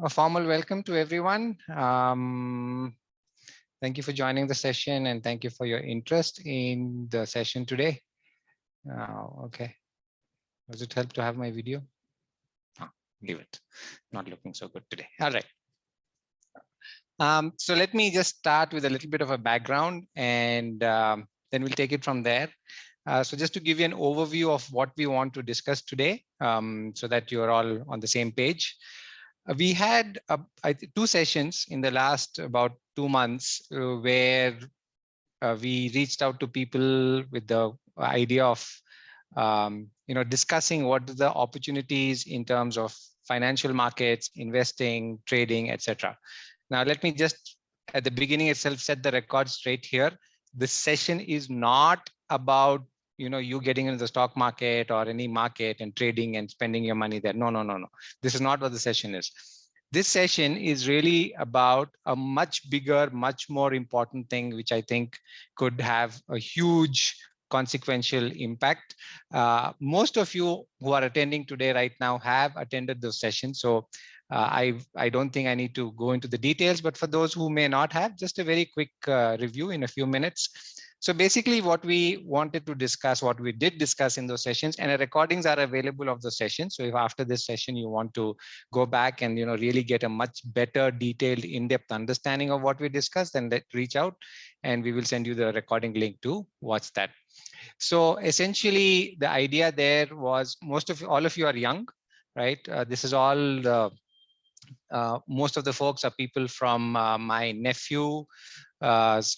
A formal welcome to everyone. Thank you for joining the session and thank you for your interest in the session today. Okay. Does it help to have my video? Oh, leave it. Not looking so good today. All right. So let me just start with a little bit of a background and then we'll take it from there. So just to give you an overview of what we want to discuss today so that you're all on the same page. We had two sessions in the last about 2 months where we reached out to people with the idea of discussing what are the opportunities in terms of financial markets, investing, trading, etc. Now, let me just at the beginning itself set the record straight here. This session is not about you getting into the stock market or any market and trading and spending your money there. No. This is not what the session is. This session is really about a much bigger, much more important thing, which I think could have a huge consequential impact. Most of you who are attending today right now have attended those sessions. So I don't think I need to go into the details, but for those who may not have, just a very quick review in a few minutes. So basically what we wanted to discuss, what we did discuss in those sessions, and the recordings are available of the session. So if after this session you want to go back and really get a much better detailed in-depth understanding of what we discussed, then reach out and we will send you the recording link to watch that. So essentially the idea there was all of you are young, right? This is all most of the folks are people from my nephew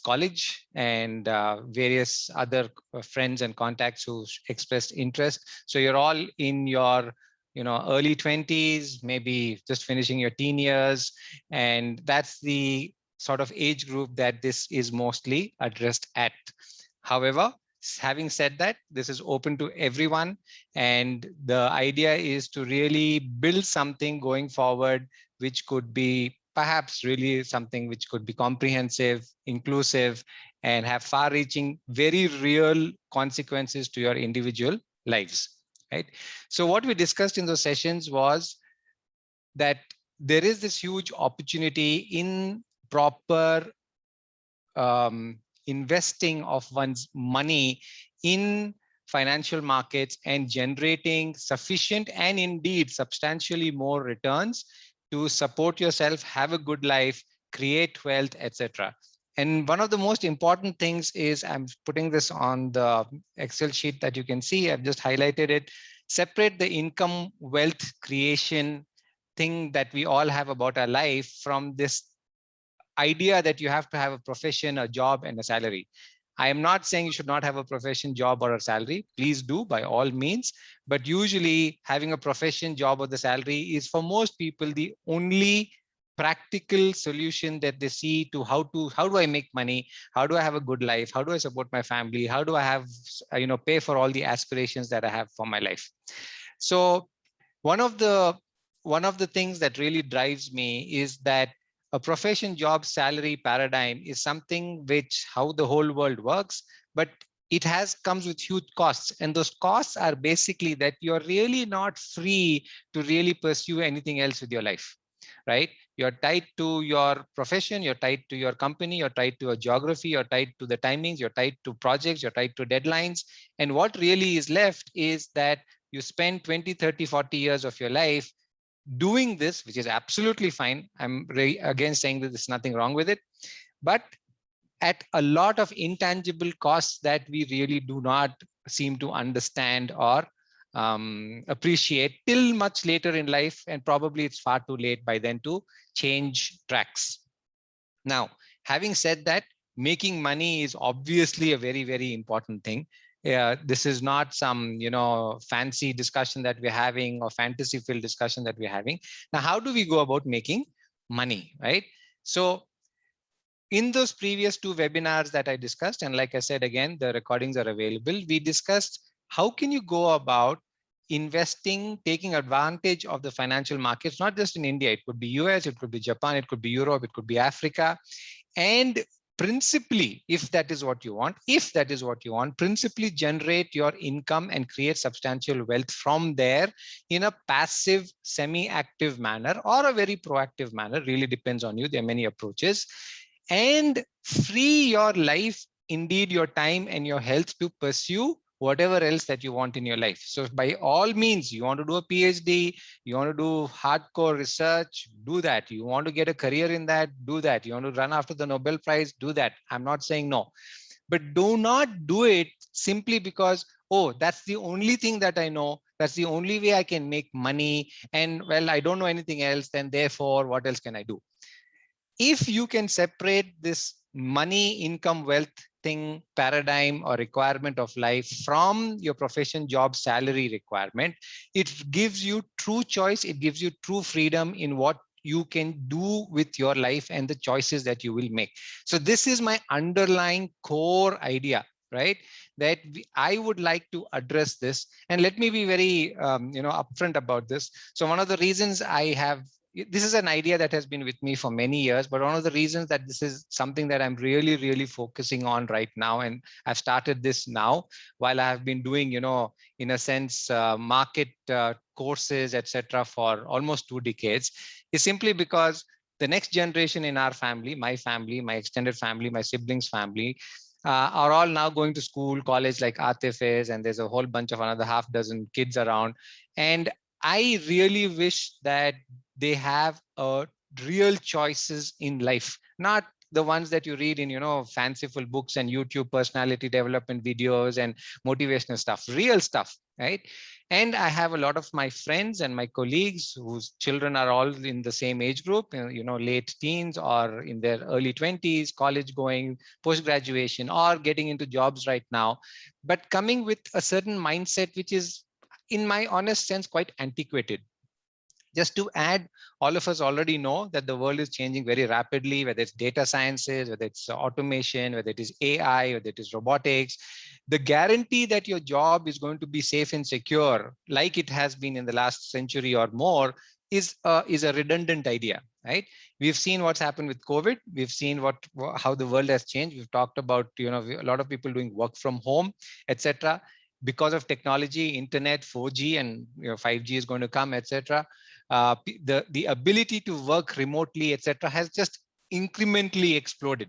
college and various other friends and contacts who expressed interest. So you're all in your early 20s, maybe just finishing your teen years, and that's the sort of age group that this is mostly addressed at. However, having said that, this is open to everyone, and the idea is to really build something going forward which could be perhaps really something which could be comprehensive, inclusive, and have far-reaching, very real consequences to your individual lives, right? So what we discussed in those sessions was that there is this huge opportunity in proper investing of one's money in financial markets and generating sufficient and indeed substantially more returns to support yourself, have a good life, create wealth, etc. And one of the most important things is, I'm putting this on the Excel sheet that you can see, I've just highlighted it, separate the income wealth creation thing that we all have about our life from this idea that you have to have a profession, a job, and a salary. I am not saying you should not have a profession, job, or a salary. Please do, by all means. But usually having a profession, job, or the salary is for most people the only practical solution that they see to how do I make money? How do I have a good life? How do I support my family? How do I have, pay for all the aspirations that I have for my life? So one of the things that really drives me is that a profession, job, salary paradigm is something which how the whole world works, but it comes with huge costs. And those costs are basically that you're really not free to really pursue anything else with your life, right? You're tied to your profession, you're tied to your company, you're tied to a geography, you're tied to the timings, you're tied to projects, you're tied to deadlines. And what really is left is that you spend 20, 30, 40 years of your life doing this, which is absolutely fine. I'm again saying that there's nothing wrong with it, but at a lot of intangible costs that we really do not seem to understand or appreciate till much later in life, and probably it's far too late by then to change tracks. Now, having said that, making money is obviously a very, very important thing. This is not some fancy discussion that we're having or fantasy filled discussion that we're having. Now, how do we go about making money, right? So in those previous two webinars that I discussed, and like I said, again, the recordings are available, we discussed how can you go about investing, taking advantage of the financial markets, not just in India, it could be US, it could be Japan, it could be Europe, it could be Africa, and principally, if that is what you want, principally generate your income and create substantial wealth from there in a passive, semi-active manner or a very proactive manner. Really depends on you. There are many approaches. And free your life, indeed your time and your health, to pursue whatever else that you want in your life. So by all means, you want to do a PhD, you want to do hardcore research, do that. You want to get a career in that, do that. You want to run after the Nobel Prize, do that. I'm not saying no, but do not do it simply because, oh, that's the only thing that I know, that's the only way I can make money, and well, I don't know anything else, then therefore what else can I do? If you can separate this money, income, wealth thing, paradigm or requirement of life from your profession, job, salary requirement, it gives you true choice. It gives you true freedom in what you can do with your life and the choices that you will make. So this is my underlying core idea, right? That I would like to address this. And let me be very upfront about this. So one of the reasons I have, this is an idea that has been with me for many years, but one of the reasons that this is something that I'm really, really focusing on right now, and I've started this now while I have been doing, in a sense, market courses, etc., for almost 2 decades, is simply because the next generation in our family, my extended family, my siblings' family, are all now going to school, college, like Atif is, and there's a whole bunch of another half dozen kids around. And I really wish that they have real choices in life, not the ones that you read in, fanciful books and YouTube personality development videos and motivational stuff, real stuff, right? And I have a lot of my friends and my colleagues whose children are all in the same age group, late teens or in their early 20s, college going, post graduation, or getting into jobs right now, but coming with a certain mindset which is, in my honest sense, quite antiquated. Just to add, all of us already know that the world is changing very rapidly, whether it's data sciences, whether it's automation, whether it is AI, whether it is robotics. The guarantee that your job is going to be safe and secure, like it has been in the last century or more, is a redundant idea, right? We've seen what's happened with COVID. We've seen how the world has changed. We've talked about, a lot of people doing work from home, etc. Because of technology, internet, 4G, and 5G is going to come, etc. The ability to work remotely, etc., has just incrementally exploded.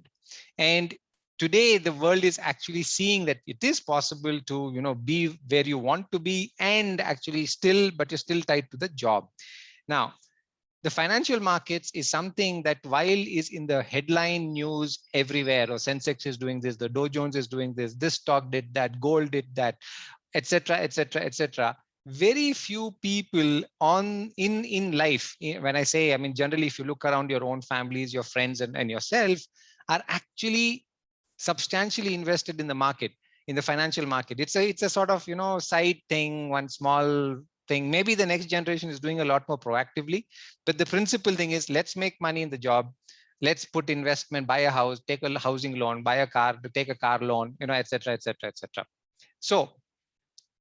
And today the world is actually seeing that it is possible to be where you want to be, and actually still, but you're still tied to the job. Now, the financial markets is something that, while is in the headline news everywhere, or Sensex is doing this, the Dow Jones is doing this stock did that, gold did that, etc., etc., etc., very few people in life, when I say, I mean generally, if you look around your own families, your friends, and yourself, are actually substantially invested in the market, in the financial market. It's a sort of side thing, one small thing. Maybe the next generation is doing a lot more proactively, but the principal thing is, let's make money in the job, let's put investment, buy a house, take a housing loan, buy a car, take a car loan, etc., etc., etc. So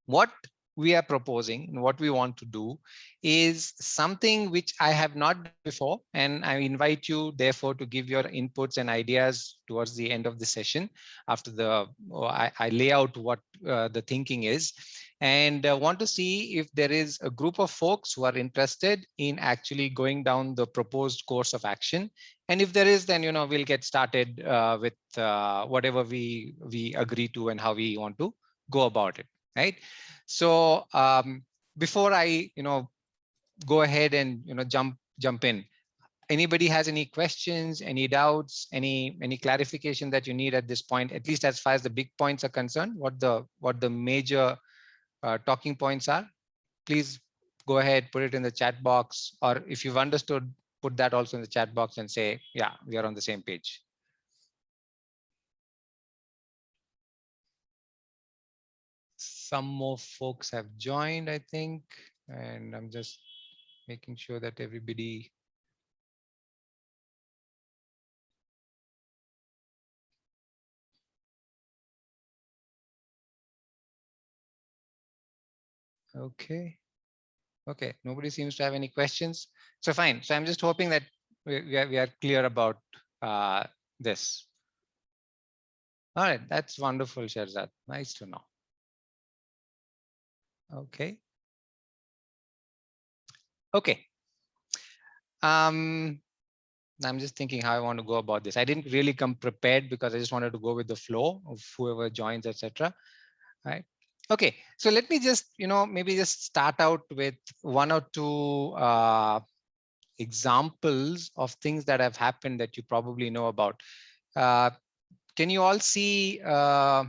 what we are proposing and what we want to do is something which I have not done before, and I invite you therefore to give your inputs and ideas towards the end of the session, after I lay out what the thinking is, and want to see if there is a group of folks who are interested in actually going down the proposed course of action. And if there is, then we'll get started with whatever we agree to and how we want to go about it, right? So before I go ahead and jump in, anybody has any questions, any doubts, any clarification that you need at this point, at least as far as the big points are concerned, what the major talking points are? Please go ahead, put it in the chat box, or if you've understood, put that also in the chat box and say, yeah, we are on the same page. Some more folks have joined, I think, and I'm just making sure that everybody. Okay. Okay. Nobody seems to have any questions. So fine. So I'm just hoping that we are clear about this. All right, that's wonderful, Sherzad. Nice to know. Okay. Okay. I'm just thinking how I want to go about this. I didn't really come prepared because I just wanted to go with the flow of whoever joins, etc. Right. Okay. So let me just, maybe just start out with one or two examples of things that have happened that you probably know about. Can you all see a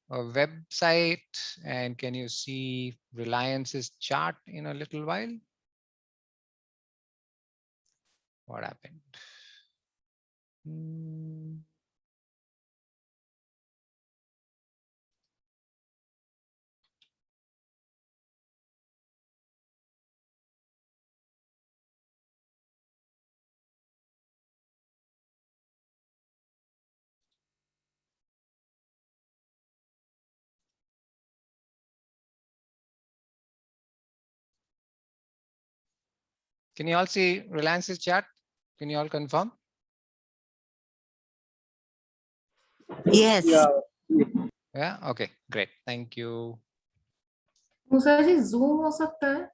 website, and can you see Reliance's chart in a little while? What happened? Can you all see Reliance's chart? Can you all confirm? Yes. Yeah. Okay. Great. Thank you. Musa ji zoom हो सकता है?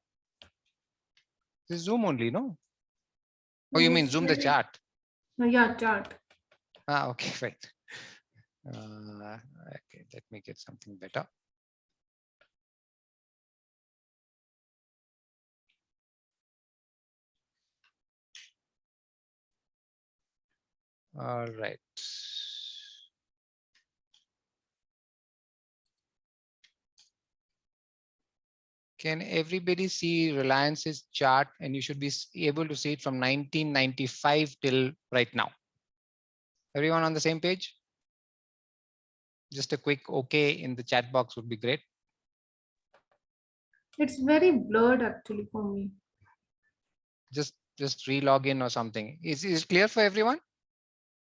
This is Zoom only, no? Oh, you mean Zoom the chart? Yeah, chart. Ah, okay, right. Okay, let me get something better. All right. Can everybody see Reliance's chart? And you should be able to see it from 1995 till right now. Everyone on the same page? Just a quick okay in the chat box would be great. It's very blurred actually for me. Just re-log in or something. Is it clear for everyone?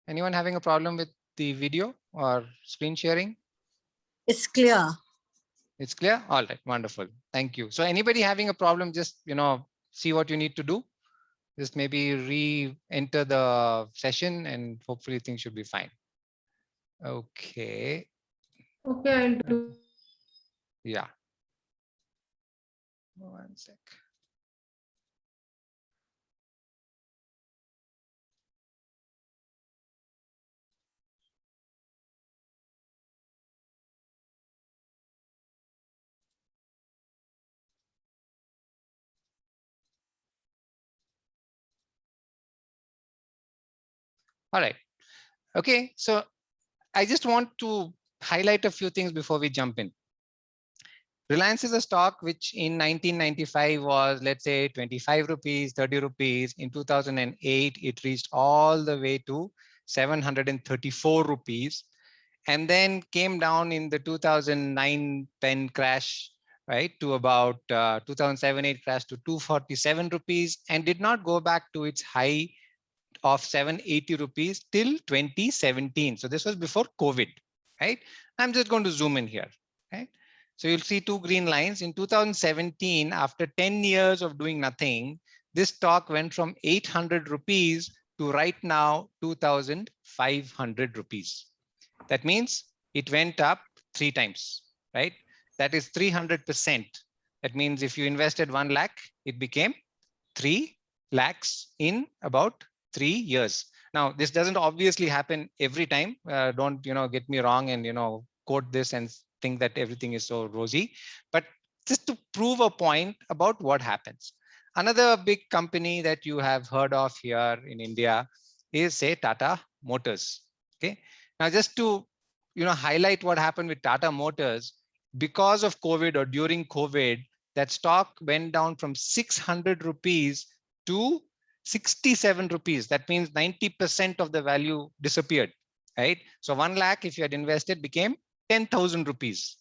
Anyone having a problem with the video or screen sharing? It's clear. It's clear? All right, wonderful. Thank you. So anybody having a problem, just, see what you need to do. Just maybe re-enter the session and hopefully things should be fine. Okay. Okay, I'll do. Yeah. One sec. All right. Okay. So I just want to highlight a few things before we jump in. Reliance is a stock which in 1995 was, let's say, 25 rupees, 30 rupees. In 2008, it reached all the way to 734 rupees, and then came down in the 2009-10 crash, right, to about 2007-8 crash to 247 rupees, and did not go back to its high of 780 rupees till 2017. So this was before COVID, right? I'm just going to zoom in here, right? So you'll see two green lines. In 2017, after 10 years of doing nothing, this stock went from 800 rupees to right now 2,500 rupees. That means it went up 3 times, right? That is 300%. That means if you invested 1 lakh, it became 3 lakhs in about 3 years. Now, this doesn't obviously happen every time. Don't get me wrong and quote this and think that everything is so rosy. But just to prove a point about what happens. Another big company that you have heard of here in India is, say, Tata Motors. Okay. Now, just to highlight what happened with Tata Motors, because of COVID or during COVID, that stock went down from 600 rupees to 67 rupees. That means 90% of the value disappeared, right? So 1 lakh, if you had invested, became 10,000 rupees.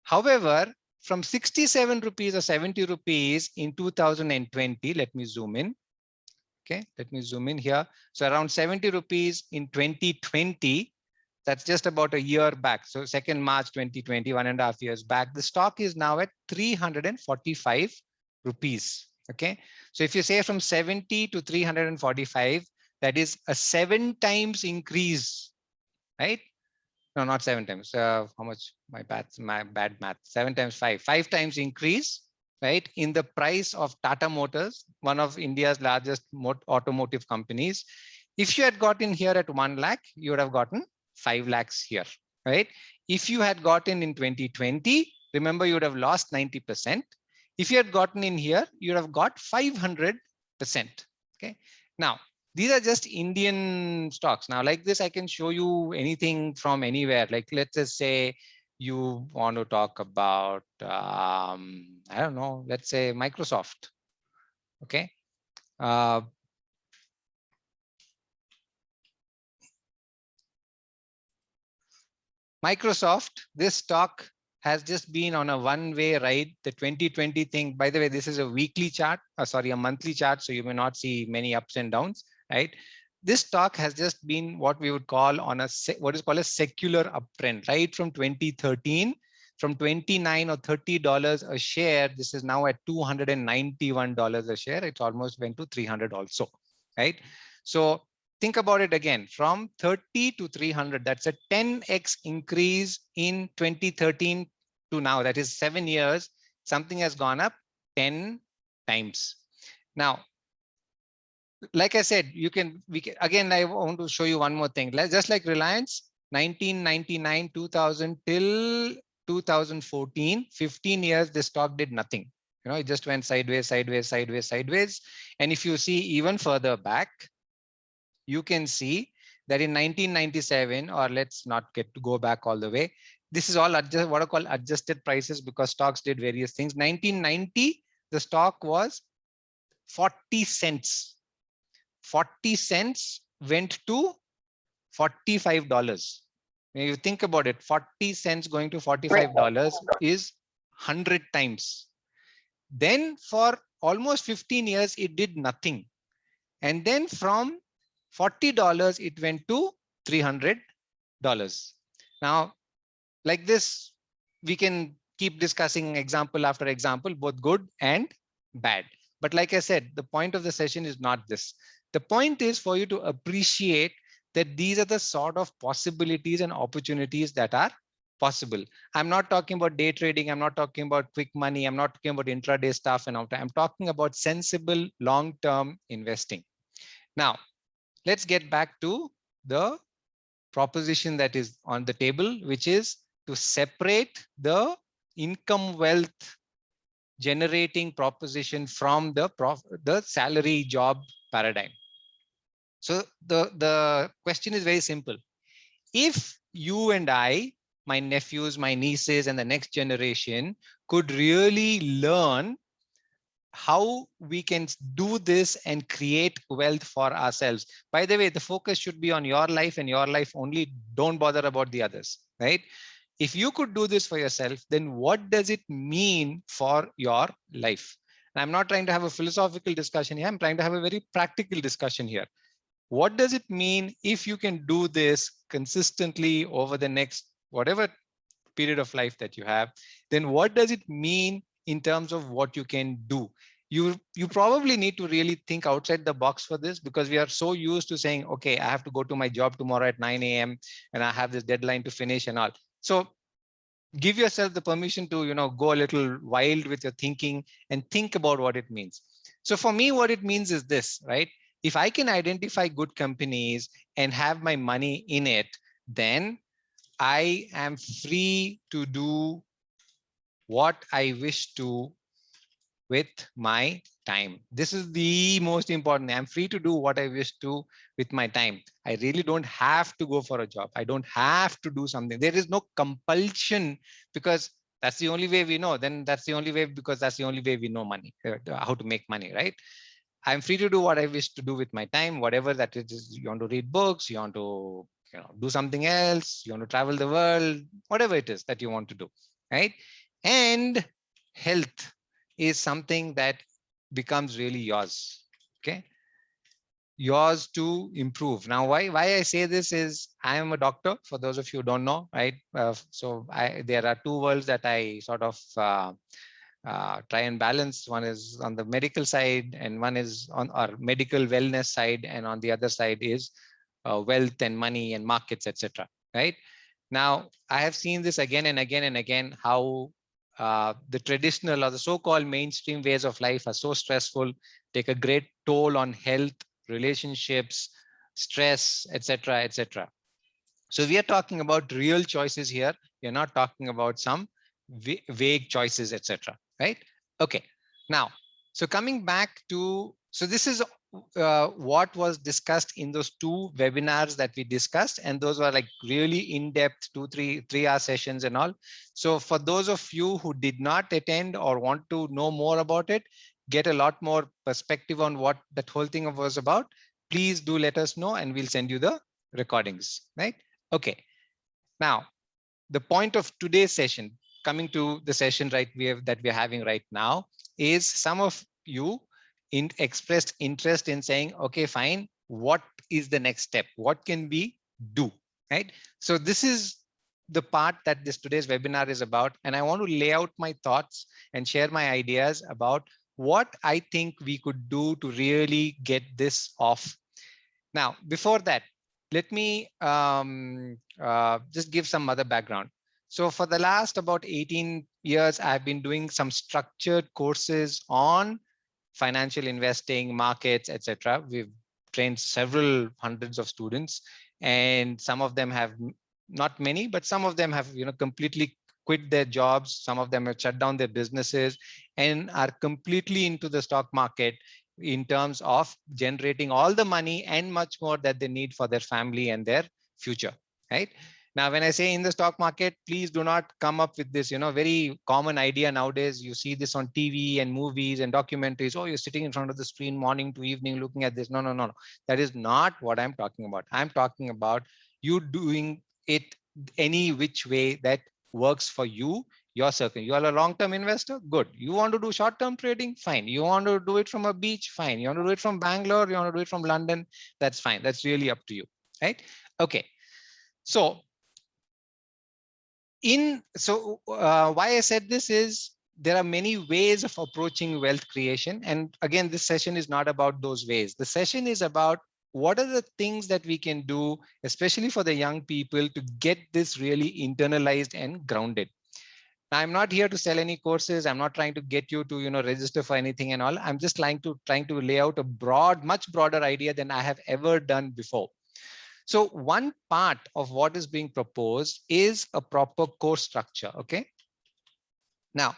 However, from 67 rupees or 70 rupees in 2020, let me zoom in. Okay, let me zoom in here. So around 70 rupees in 2020, that's just about a year back. So 2nd March 2020, 1.5 years back, the stock is now at 345 rupees. Okay. So if you say from 70 to 345, that is a 7 times increase, right? No, not 7 times. How much? My bad math. 7 times 5. 5 times increase, right? In the price of Tata Motors, one of India's largest automotive companies. If you had gotten here at 1 lakh, you would have gotten 5 lakhs here, right? If you had gotten in 2020, remember you would have lost 90%. If you had gotten in here, you would have got 500%. Okay. Now, these are just Indian stocks. Now, like this, I can show you anything from anywhere. Like, let's just say you want to talk about, I don't know, let's say Microsoft. Okay. Microsoft, this stock has just been on a one-way ride. The 2020 thing, by the way, this is a weekly chart, sorry, a monthly chart, so you may not see many ups and downs, right? This stock has just been what we would call on a what is called a secular uptrend, right? From 2013, from 29 or $30 a share, this is now at $291 a share. It almost went to 300 also, right? So think about it again, from 30 to 300, that's a 10x increase in 2013 to now. That is 7 years. Something has gone up 10 times. Now, like I said, again, I want to show you one more thing. Just like Reliance, 1999, 2000 till 2014, 15 years, the stock did nothing. You know, it just went sideways, sideways, sideways, sideways. And if you see even further back, you can see that in 1997, or let's not go back all the way. This is all what I call adjusted prices because stocks did various things. 1990, the stock was 40 cents. 40 cents went to $45. When you think about it, 40 cents going to $45 is 100 times. Then for almost 15 years, it did nothing. And then from $40, it went to $300. Now, like this, we can keep discussing example after example, both good and bad. But like I said, the point of the session is not this. The point is for you to appreciate that these are the sort of possibilities and opportunities that are possible. I'm not talking about day trading. I'm not talking about quick money. I'm not talking about intraday stuff. And I'm talking about sensible long-term investing. Now, let's get back to the proposition that is on the table, which is to separate the income wealth generating proposition from the salary job paradigm. So the question is very simple. If you and I, my nephews, my nieces, and the next generation could really learn how we can do this and create wealth for ourselves. By the way, the focus should be on your life and your life only. Don't bother about the others, right? If you could do this for yourself, then what does it mean for your life? And I'm not trying to have a philosophical discussion here. I'm trying to have a very practical discussion here. What does it mean if you can do this consistently over the next whatever period of life that you have? Then what does it mean in terms of what you can do? You probably need to really think outside the box for this, because we are so used to saying, okay, I have to go to my job tomorrow at 9 a.m. and I have this deadline to finish and all. So give yourself the permission to, go a little wild with your thinking and think about what it means. So for me, what it means is this, right? If I can identify good companies and have my money in it, then I am free to do what I wish to with my time. This is the most important. I'm free to do what I wish to with my time. I really don't have to go for a job. I don't have to do something. There is no compulsion, because that's the only way we know. Then that's the only way, because that's the only way we know money, how to make money, right? I'm free to do what I wish to do with my time, whatever that is. You want to read books, you want to do something else, you want to travel the world, whatever it is that you want to do, right? And health is something that becomes really yours, okay? Yours to improve. Now, why I say this is I am a doctor, for those of you who don't know, right? So there are two worlds that I sort of try and balance. One is on the medical side, and one is on our medical wellness side, and on the other side is wealth and money and markets, etc. Right now, I have seen this again and again and again, how the traditional or the so-called mainstream ways of life are so stressful, take a great toll on health, relationships, stress, etc., etc. So we are talking about real choices here. We're not talking about some vague choices, etc. Right? Okay. Now, so coming back to, so this is what was discussed in those two webinars that we discussed, and those were like really in-depth 3-hour sessions and all. So for those of you who did not attend or want to know more about it, get a lot more perspective on what that whole thing was about, please do let us know and we'll send you the recordings, right? Okay. Now, the point of today's session, coming to the session that we're having right now, is some of you expressed interest in saying, okay, fine, what is the next step? What can we do? Right? So this is the part that this today's webinar is about, and I want to lay out my thoughts and share my ideas about what I think we could do to really get this off. Now, before that, let me just give some other background. So for the last about 18 years, I've been doing some structured courses on financial investing, markets, etc. We've trained several hundreds of students, and some of them have, not many, but some of them have, completely quit their jobs. Some of them have shut down their businesses and are completely into the stock market in terms of generating all the money and much more that they need for their family and their future, right? Now, when I say in the stock market, please do not come up with this, very common idea nowadays. You see this on TV and movies and documentaries. Oh, you're sitting in front of the screen morning to evening looking at this. No, no, no, no. That is not what I'm talking about. I'm talking about you doing it any which way that works for you, your circle. You are a long-term investor, good. You want to do short-term trading, fine. You want to do it from a beach, fine. You want to do it from Bangalore, you want to do it from London, that's fine. That's really up to you, right? Okay. So why I said this is there are many ways of approaching wealth creation. And again, this session is not about those ways. The session is about what are the things that we can do, especially for the young people, to get this really internalized and grounded. Now, I'm not here to sell any courses. I'm not trying to get you to, register for anything and all. I'm just trying to lay out a much broader idea than I have ever done before. So one part of what is being proposed is a proper course structure. Okay. Now,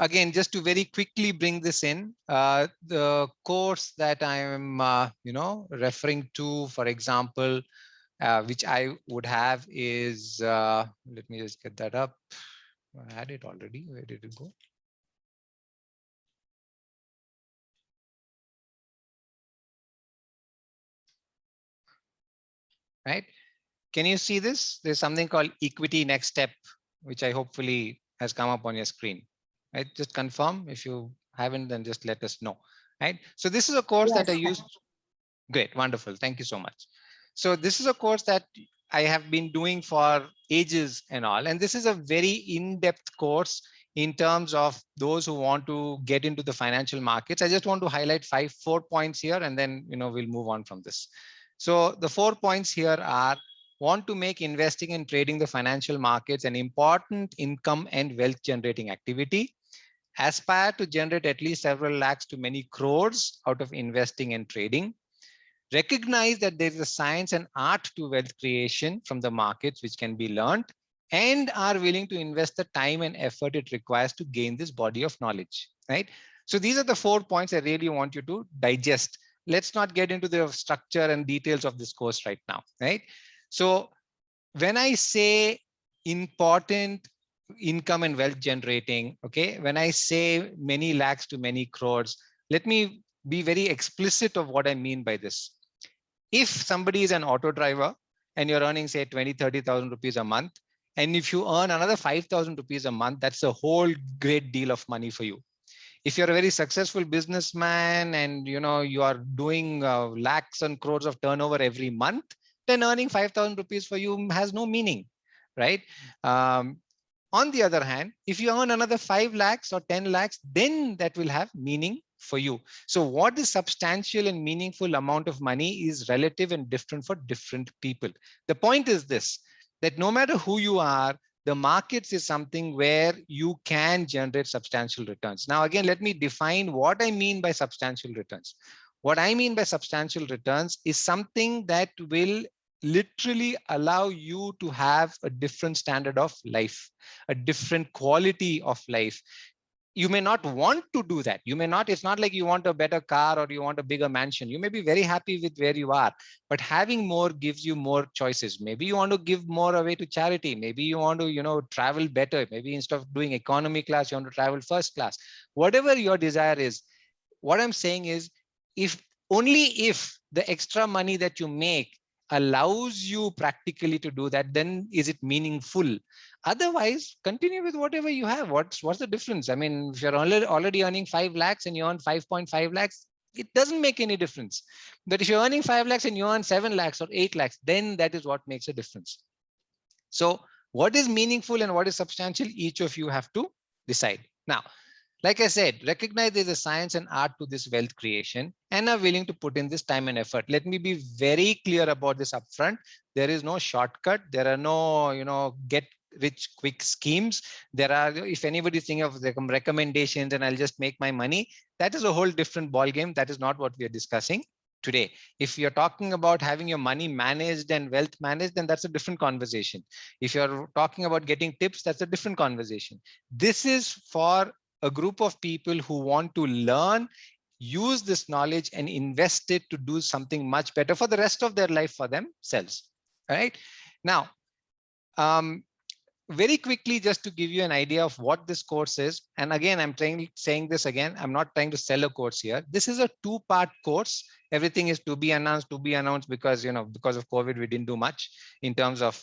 again, just to very quickly bring this in, the course that I am, referring to, for example, which I would have is, let me just get that up. I had it already. Where did it go? Right? Can you see this? There's something called equity next step, which I hopefully has come up on your screen. Right? Just confirm. If you haven't, then just let us know. Right? So this is a course that I used. Great, wonderful. Thank you so much. So this is a course that I have been doing for ages and all. And this is a very in-depth course in terms of those who want to get into the financial markets. I just want to highlight 4 points here, and then we'll move on from this. So the 4 points here are: want to make investing and trading the financial markets an important income and wealth generating activity, aspire to generate at least several lakhs to many crores out of investing and trading, recognize that there is a science and art to wealth creation from the markets which can be learned, and are willing to invest the time and effort it requires to gain this body of knowledge, right? So these are the 4 points I really want you to digest. Let's not get into the structure and details of this course right now, right? So when I say important income and wealth generating, okay, when I say many lakhs to many crores, let me be very explicit of what I mean by this. If somebody is an auto driver and you're earning, say, 20,000-30,000 rupees a month, and if you earn another 5,000 rupees a month, that's a whole great deal of money for you. If you're a very successful businessman and you are doing lakhs and crores of turnover every month, then earning 5,000 rupees for you has no meaning, right? On the other hand, if you earn another 5 lakhs or 10 lakhs, then that will have meaning for you. So what is substantial and meaningful amount of money is relative and different for different people. The point is this, that no matter who you are, the markets is something where you can generate substantial returns. Now, again, let me define what I mean by substantial returns. What I mean by substantial returns is something that will literally allow you to have a different standard of life, a different quality of life. You may not want to do that. You may not, it's not like you want a better car or you want a bigger mansion. You may be very happy with where you are, but having more gives you more choices. Maybe you want to give more away to charity. Maybe you want to, travel better. Maybe instead of doing economy class, you want to travel first class. Whatever your desire is, what I'm saying is, if only if the extra money that you make allows you practically to do that, then is it meaningful? Otherwise, continue with whatever you have. What's the difference? I mean, if you're already earning 5 lakhs and you earn 5.5 lakhs, it doesn't make any difference. But if you're earning 5 lakhs and you earn 7 lakhs or 8 lakhs, then that is what makes a difference. So what is meaningful and what is substantial, each of you have to decide. Now, like I said, recognize there's a science and art to this wealth creation and are willing to put in this time and effort. Let me be very clear about this upfront. There is no shortcut. There are no, get rich quick schemes. There are, if anybody thinking of recommendations and I'll just make my money, that is a whole different ball game. That is not what we are discussing today. If you're talking about having your money managed and wealth managed, then that's a different conversation. If you're talking about getting tips, that's a different conversation. This is for a group of people who want to learn, use this knowledge and invest it to do something much better for the rest of their life for themselves. All right. Now, very quickly, just to give you an idea of what this course is. And again, I'm saying this again, I'm not trying to sell a course here. This is a 2-part course. Everything is to be announced because, because of COVID, we didn't do much in terms of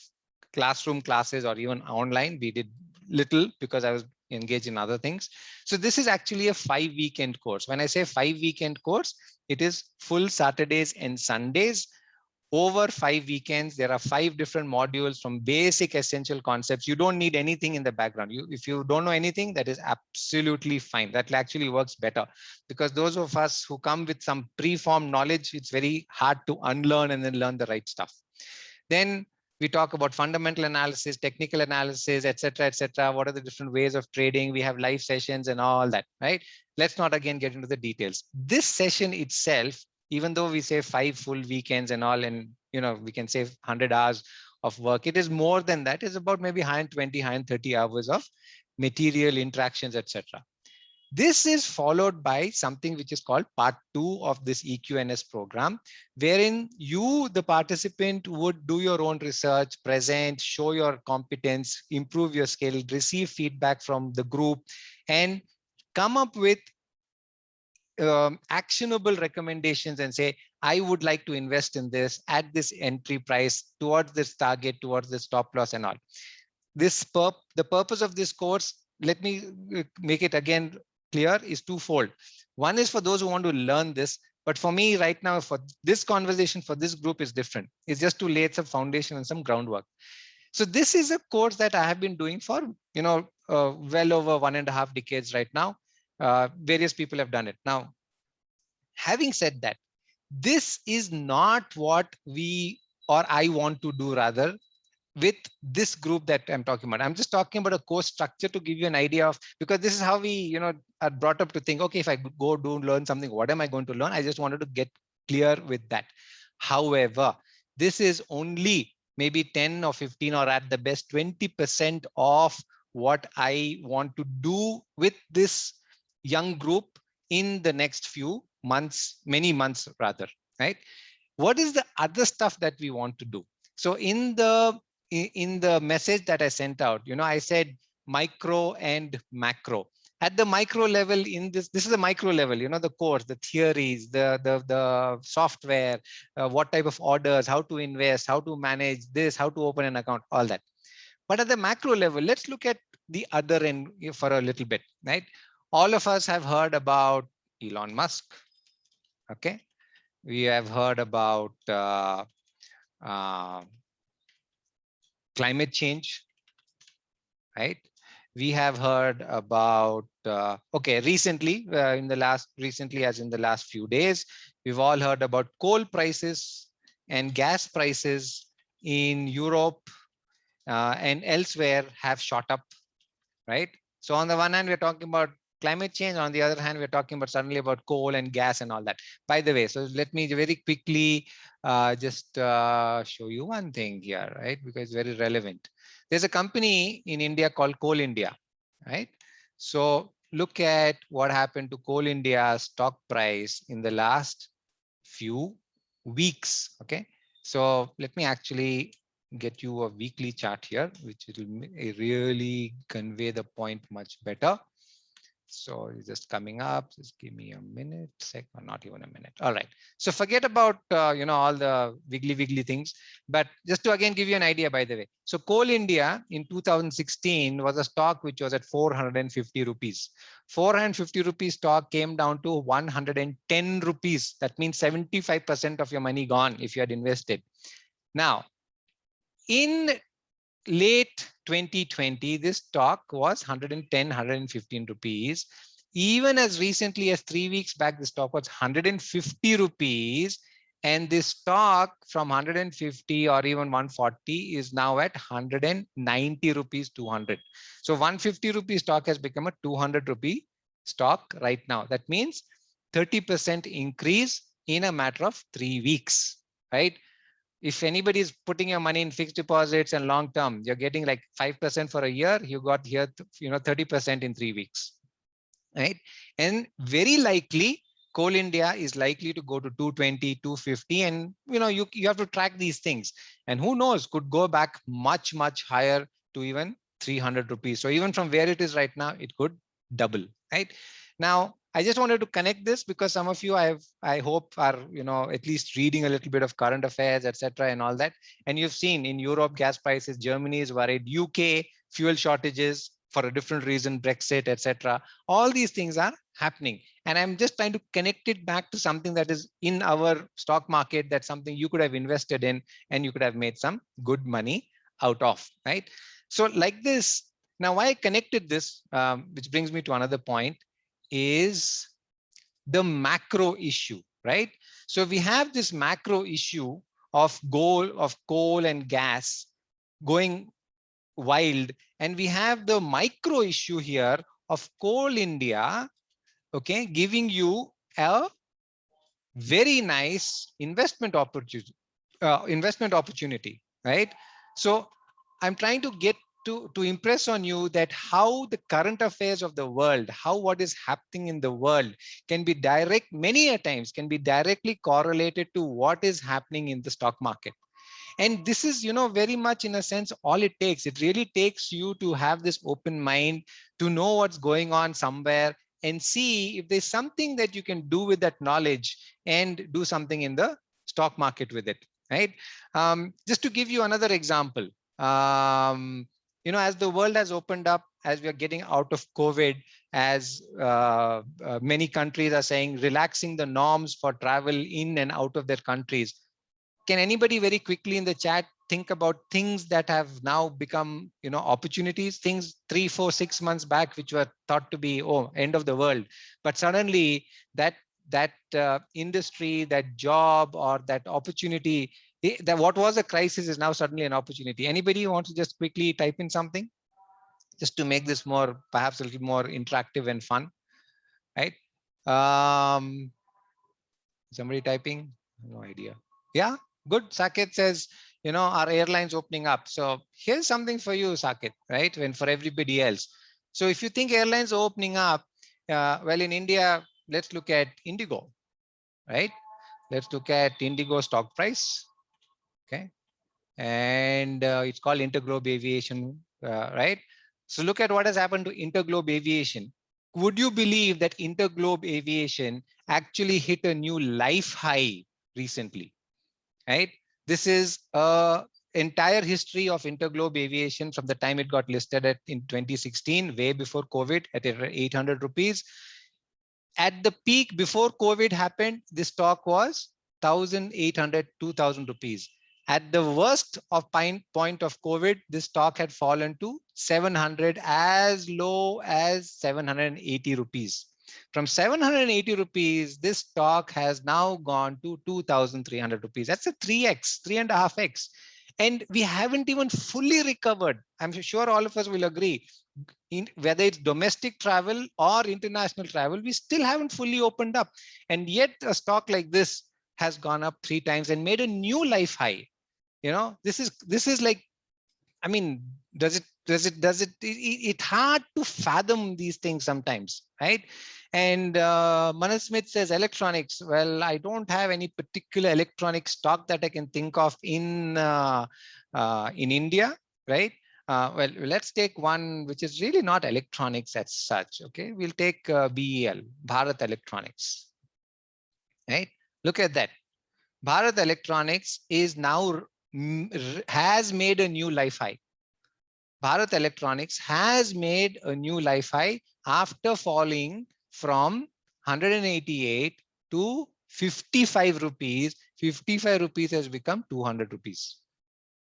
classroom classes or even online. We did little because I was engaged in other things. So this is actually a 5-weekend course. When I say 5-weekend course, it is full Saturdays and Sundays. Over 5 weekends, there are 5 different modules from basic essential concepts. You don't need anything in the background. If you don't know anything, that is absolutely fine. That actually works better, because those of us who come with some preformed knowledge, it's very hard to unlearn and then learn the right stuff. Then we talk about fundamental analysis, technical analysis, etc., etc. What are the different ways of trading? We have live sessions and all that, right? Let's not again get into the details. This session itself, even though we say 5 full weekends and all, and we can save 100 hours of work, it is more than that. It's about maybe 120, 130 hours of material interactions, etc. This is followed by something which is called part 2 of this EQNS program, wherein you, the participant, would do your own research, present, show your competence, improve your skill, receive feedback from the group, and come up with actionable recommendations and say, I would like to invest in this at this entry price, towards this target, towards this stop loss and all. The purpose of this course, let me make it again clear, is twofold. One is for those who want to learn this, but for me right now, for this conversation, for this group is different. It's just to lay some foundation and some groundwork. So this is a course that I have been doing for, well over 1.5 decades right now. Various people have done it. Now, having said that, this is not what I want to do rather with this group that I'm talking about. I'm just talking about a course structure to give you an idea of, because this is how we, are brought up to think, okay, if I go do learn something, what am I going to learn? I just wanted to get clear with that. However, this is only maybe 10 or 15 or at the best 20% of what I want to do with this young group in the next few months, many months rather, right? What is the other stuff that we want to do? So in the message that I sent out, I said micro and macro. At the micro level, this is the micro level, the course, the theories, the software, what type of orders, how to invest, how to manage this, how to open an account, all that. But at the macro level, let's look at the other end for a little bit, right? All of us have heard about Elon Musk. Okay. We have heard about climate change, right? we have heard about, okay, recently, recently as in the last few days, we've all heard about coal prices and gas prices in Europe and elsewhere have shot up, right? So on the one hand, we're talking about climate change. On the other hand, we're talking about suddenly about coal and gas and all that. By the way, so let me very quickly just show you one thing here, right? Because it's very relevant. There's a company in India called Coal India, right? So look at what happened to Coal India's stock price in the last few weeks. Okay, so let me actually get you a weekly chart here, which will really convey the point much better. So it's just coming up. Just give me a minute, or not even a minute. All right. So forget about all the wiggly things. But just to again give you an idea, by the way. So Coal India in 2016 was a stock which was at 450 rupees. 450 rupees stock came down to 110 rupees. That means 75% of your money gone if you had invested. Now, in late 2020, this stock was 110, 115 rupees. Even as recently as 3 weeks back, the stock was 150 rupees. And this stock from 150 or even 140 is now at 190 rupees 200. So 150 rupee stock has become a 200 rupee stock right now. That means 30% increase in a matter of 3 weeks, right? If anybody is putting your money in fixed deposits and long term, you're getting like 5% for a year. You got here, 30% in 3 weeks, right? And very likely Coal India is likely to go to 220, 250, and you have to track these things. And who knows, could go back much higher to even 300 rupees. So even from where it is right now, it could double, right? Now, I just wanted to connect this because some of you I hope are at least reading a little bit of current affairs, etc., and all that. And you've seen in Europe gas prices, Germany is worried, UK fuel shortages for a different reason, Brexit, etc. All these things are happening, and I'm just trying to connect it back to something that is in our stock market. That's something you could have invested in and you could have made some good money out of, right? So like this. Now, why I connected this, which brings me to another point, is the macro issue, right? So we have this macro issue of coal and gas going wild, and we have the micro issue here of Coal India, okay, giving you a very nice investment opportunity, right? So I'm trying to get to impress on you that how the current affairs of the world, how what is happening in the world can be many a times can be directly correlated to what is happening in the stock market. And this is, very much in a sense, all it takes. It really takes you to have this open mind, to know what's going on somewhere and see if there's something that you can do with that knowledge and do something in the stock market with it, right? Just to give you another example, as the world has opened up, as we are getting out of COVID, as many countries are saying, relaxing the norms for travel in and out of their countries. Can anybody very quickly in the chat think about things that have now become, opportunities, things 3, 4, 6 months back, which were thought to be, end of the world. But suddenly that industry, that job, or that opportunity, that what was a crisis is now suddenly an opportunity. Anybody wants to just quickly type in something just to make this more, perhaps a little more interactive and fun, right? Somebody typing? No idea. Yeah, good. Saket says, our airlines opening up. So here's something for you, Saket, right? And for everybody else. So if you think airlines are opening up, well, in India, let's look at Indigo, right? Let's look at Indigo stock price, okay? And it's called Interglobe Aviation, right? So look at what has happened to Interglobe Aviation. Would you believe that Interglobe Aviation actually hit a new life high recently, right? This is a entire history of Interglobe Aviation from the time it got listed in 2016, way before COVID, at 800 rupees. At the peak before COVID happened, this stock was 1,800, 2,000 rupees. At the worst of point of COVID, this stock had fallen to 700, as low as 780 rupees. From 780 rupees, this stock has now gone to 2,300 rupees. That's a 3x, 3.5x. And we haven't even fully recovered. I'm sure all of us will agree. Whether it's domestic travel or international travel, we still haven't fully opened up. And yet a stock like this has gone up 3 times and made a new life high. This is like, I mean, it's hard to fathom these things sometimes, right? And Manas Smith says electronics. Well, I don't have any particular electronic stock that I can think of in India, right? Well, let's take one which is really not electronics as such. Okay, we'll take BEL, Bharat Electronics, right? Look at that. Bharat Electronics is now has made a new life high. Bharat Electronics has made a new life high after falling from 188 to 55 rupees. 55 rupees has become 200 rupees.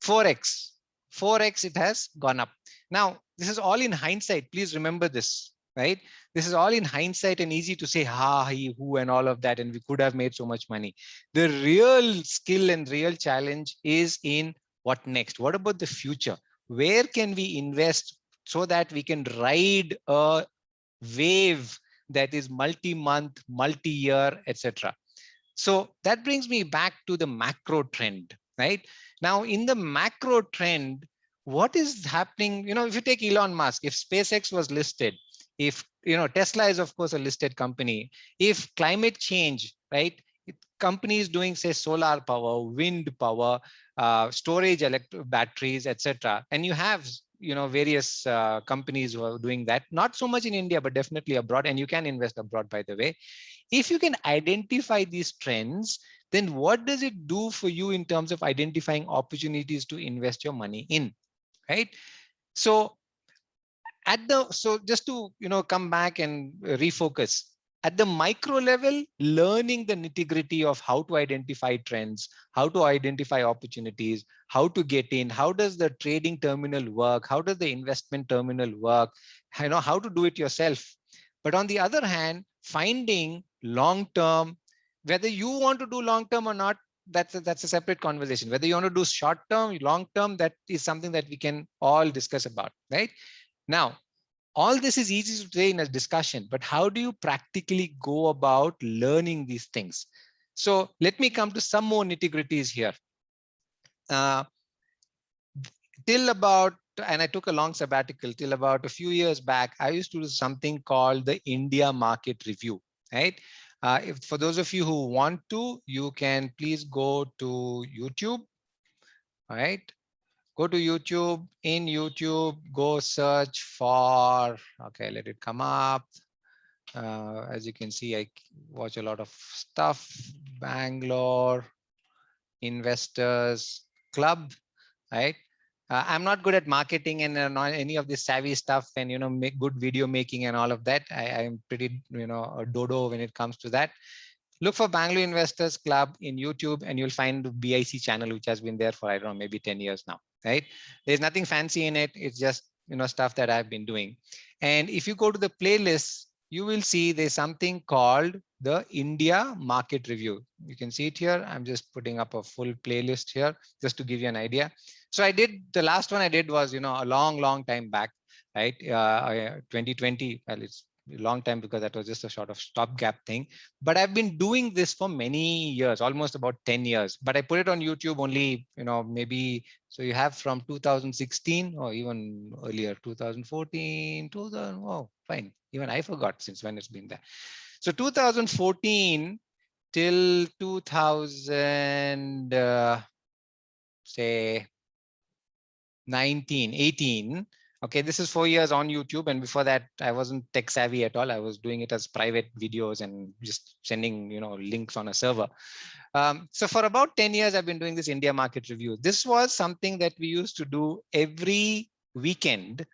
4x. 4x it has gone up. Now, this is all in hindsight. Please remember this, right? This is all in hindsight and easy to say, ha, he, who, and all of that, and we could have made so much money. The real skill and real challenge is in what next? What about the future? Where can we invest so that we can ride a wave that is multi-month, multi-year, etc.? So that brings me back to the macro trend, right? Now, in the macro trend, what is happening? If you take Elon Musk, if SpaceX was listed, if Tesla is of course a listed company, if climate change, right? Companies doing, say, solar power, wind power, storage, batteries, etc. And you have various companies who are doing that, not so much in India, but definitely abroad. And you can invest abroad, by the way. If you can identify these trends, then what does it do for you in terms of identifying opportunities to invest your money in, right? So just to come back and refocus at the micro level, learning the nitty-gritty of how to identify trends, how to identify opportunities, how to get in, how does the trading terminal work, how does the investment terminal work, how to do it yourself. But on the other hand, finding long-term, whether you want to do long-term or not, that's a separate conversation. Whether you want to do short-term, long-term, that is something that we can all discuss about, right? Now, all this is easy to say in a discussion, but how do you practically go about learning these things? So let me come to some more nitty-gritties here. Till about, and I took a long sabbatical, till about a few years back, I used to do something called the India Market Review, right? For those of you who want to, you can please go to YouTube, right? Go to YouTube. In YouTube, go search for, okay, let it come up. As you can see, I watch a lot of stuff. Bangalore Investors Club, right? I'm not good at marketing and not any of this savvy stuff and, make good video making and all of that. I'm pretty, a dodo when it comes to that. Look for Bangalore Investors Club in YouTube and you'll find the BIC channel, which has been there for, I don't know, maybe 10 years now, right? There's nothing fancy in it. It's just, stuff that I've been doing. And if you go to the playlist, you will see there's something called the India Market Review. You can see it here. I'm just putting up a full playlist here just to give you an idea. So the last one I did was, a long time back, right? 2020, well, it's a long time because that was just a sort of stopgap thing. But I've been doing this for many years, almost about 10 years. But I put it on YouTube only, maybe, so you have from 2016 or even earlier, 2014, 2000, oh, fine. Even I forgot since when it's been there. So 2014 till 2000, say 19, 18. Okay, this is 4 years on YouTube. And before that, I wasn't tech savvy at all. I was doing it as private videos and just sending, links on a server. So for about 10 years, I've been doing this India Market Review. This was something that we used to do every weekend.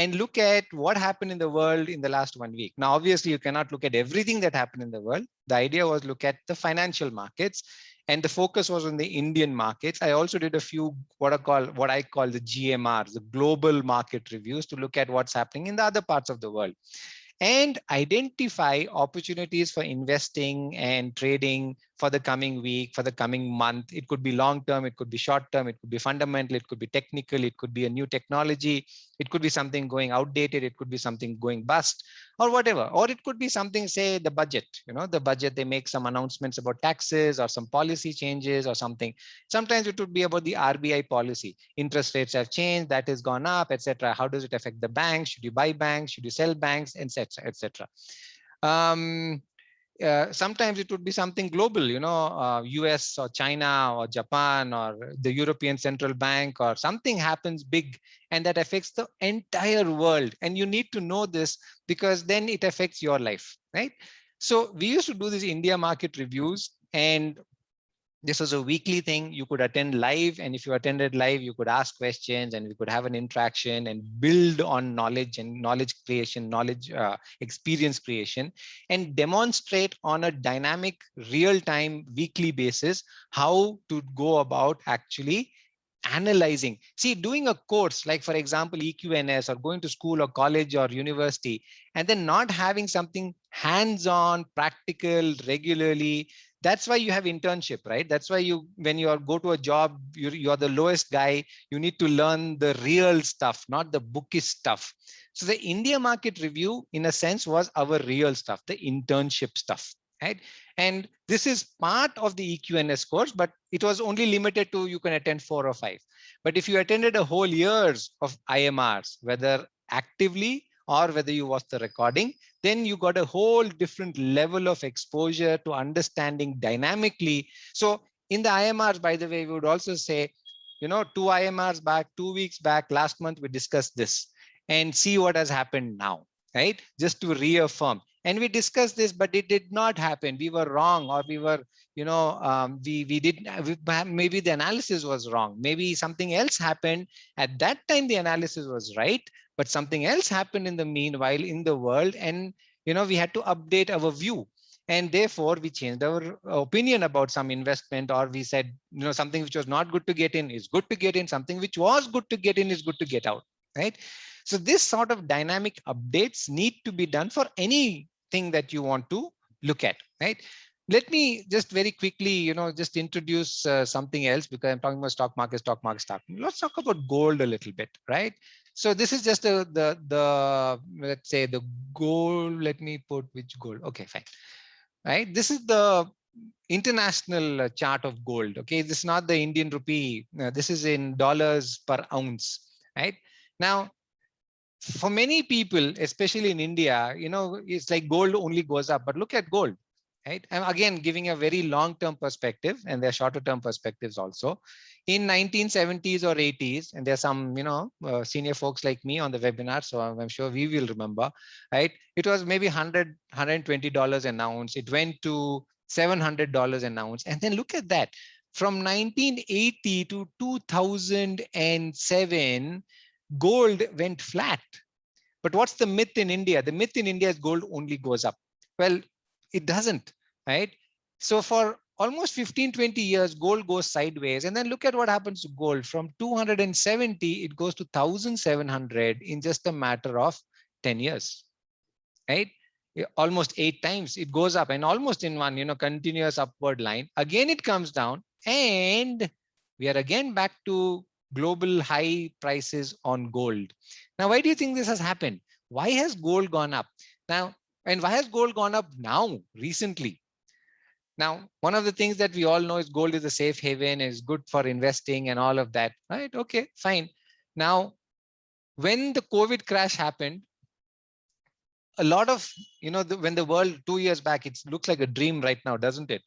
and look at what happened in the world in the last 1 week. Now, obviously, you cannot look at everything that happened in the world. The idea was look at the financial markets, and the focus was on the Indian markets. I also did a few what I call the GMRs, the global market reviews, to look at what's happening in the other parts of the world and identify opportunities for investing and trading for the coming week, for the coming month. It could be long term, it could be short term, it could be fundamental, it could be technical, it could be a new technology, it could be something going outdated, it could be something going bust, or whatever. Or it could be something, say, the budget. The budget, they make some announcements about taxes or some policy changes or something. Sometimes it would be about the RBI policy. Interest rates have changed, that has gone up, etc. How does it affect the banks? Should you buy banks? Should you sell banks, etc., etc. Sometimes it would be something global, US or China or Japan or the European Central Bank, or something happens big and that affects the entire world. And you need to know this because then it affects your life, right? So we used to do these India market reviews, and this was a weekly thing. You could attend live, and if you attended live, you could ask questions and we could have an interaction and build on knowledge and knowledge creation, experience creation, and demonstrate on a dynamic, real-time, weekly basis how to go about actually analyzing. See, doing a course like, for example, EQNS, or going to school or college or university, and then not having something hands-on, practical, regularly. That's why you have internship, right? That's why when you go to a job, you're the lowest guy. You need to learn the real stuff, not the bookish stuff. So the India market review, in a sense, was our real stuff, the internship stuff, right? And this is part of the EQNS course, but it was only limited to, you can attend 4 or 5. But if you attended a whole years of IMRs, whether actively or whether you watch the recording, then you got a whole different level of exposure to understanding dynamically. So in the IMRs, by the way, we would also say, 2 IMRs back, 2 weeks back, last month, we discussed this, and see what has happened now, right? Just to reaffirm. And we discussed this, but it did not happen. We were wrong, or we were, maybe the analysis was wrong. Maybe something else happened. At that time, the analysis was right, but something else happened in the meanwhile in the world. And, we had to update our view. And therefore, we changed our opinion about some investment, or we said, something which was not good to get in is good to get in. Something which was good to get in is good to get out, right? So this sort of dynamic updates need to be done for anything that you want to look at, right? Let me just very quickly, just introduce something else, because I'm talking about stock market. Let's talk about gold a little bit, right? So this is just the let's say the gold. Let me put which gold. Okay, fine. Right. This is the international chart of gold. Okay, this is not the Indian rupee. This is in dollars per ounce, right? Now, for many people, especially in India, it's like gold only goes up, but look at gold, right? I'm again giving a very long-term perspective, and there are shorter-term perspectives also. In 1970s or 80s, and there's some, senior folks like me on the webinar, so I'm sure we will remember, right? It was maybe $100, $120 an ounce. It went to $700 an ounce. And then look at that. From 1980 to 2007, gold went flat. But what's the myth in India? The myth in India is gold only goes up. Well, it doesn't, right? So for almost 15, 20 years, gold goes sideways. And then look at what happens to gold. From 270, it goes to 1,700 in just a matter of 10 years, right? Almost 8 times it goes up, and almost in one, continuous upward line. Again, it comes down, and we are again back to global high prices on gold. Now, why do you think this has happened? Why has gold gone up now? And why has gold gone up now, recently? Now, one of the things that we all know is gold is a safe haven, is good for investing and all of that, right? Okay, fine. Now, when the COVID crash happened, a lot of, when the world 2 years back, it looks like a dream right now, doesn't it?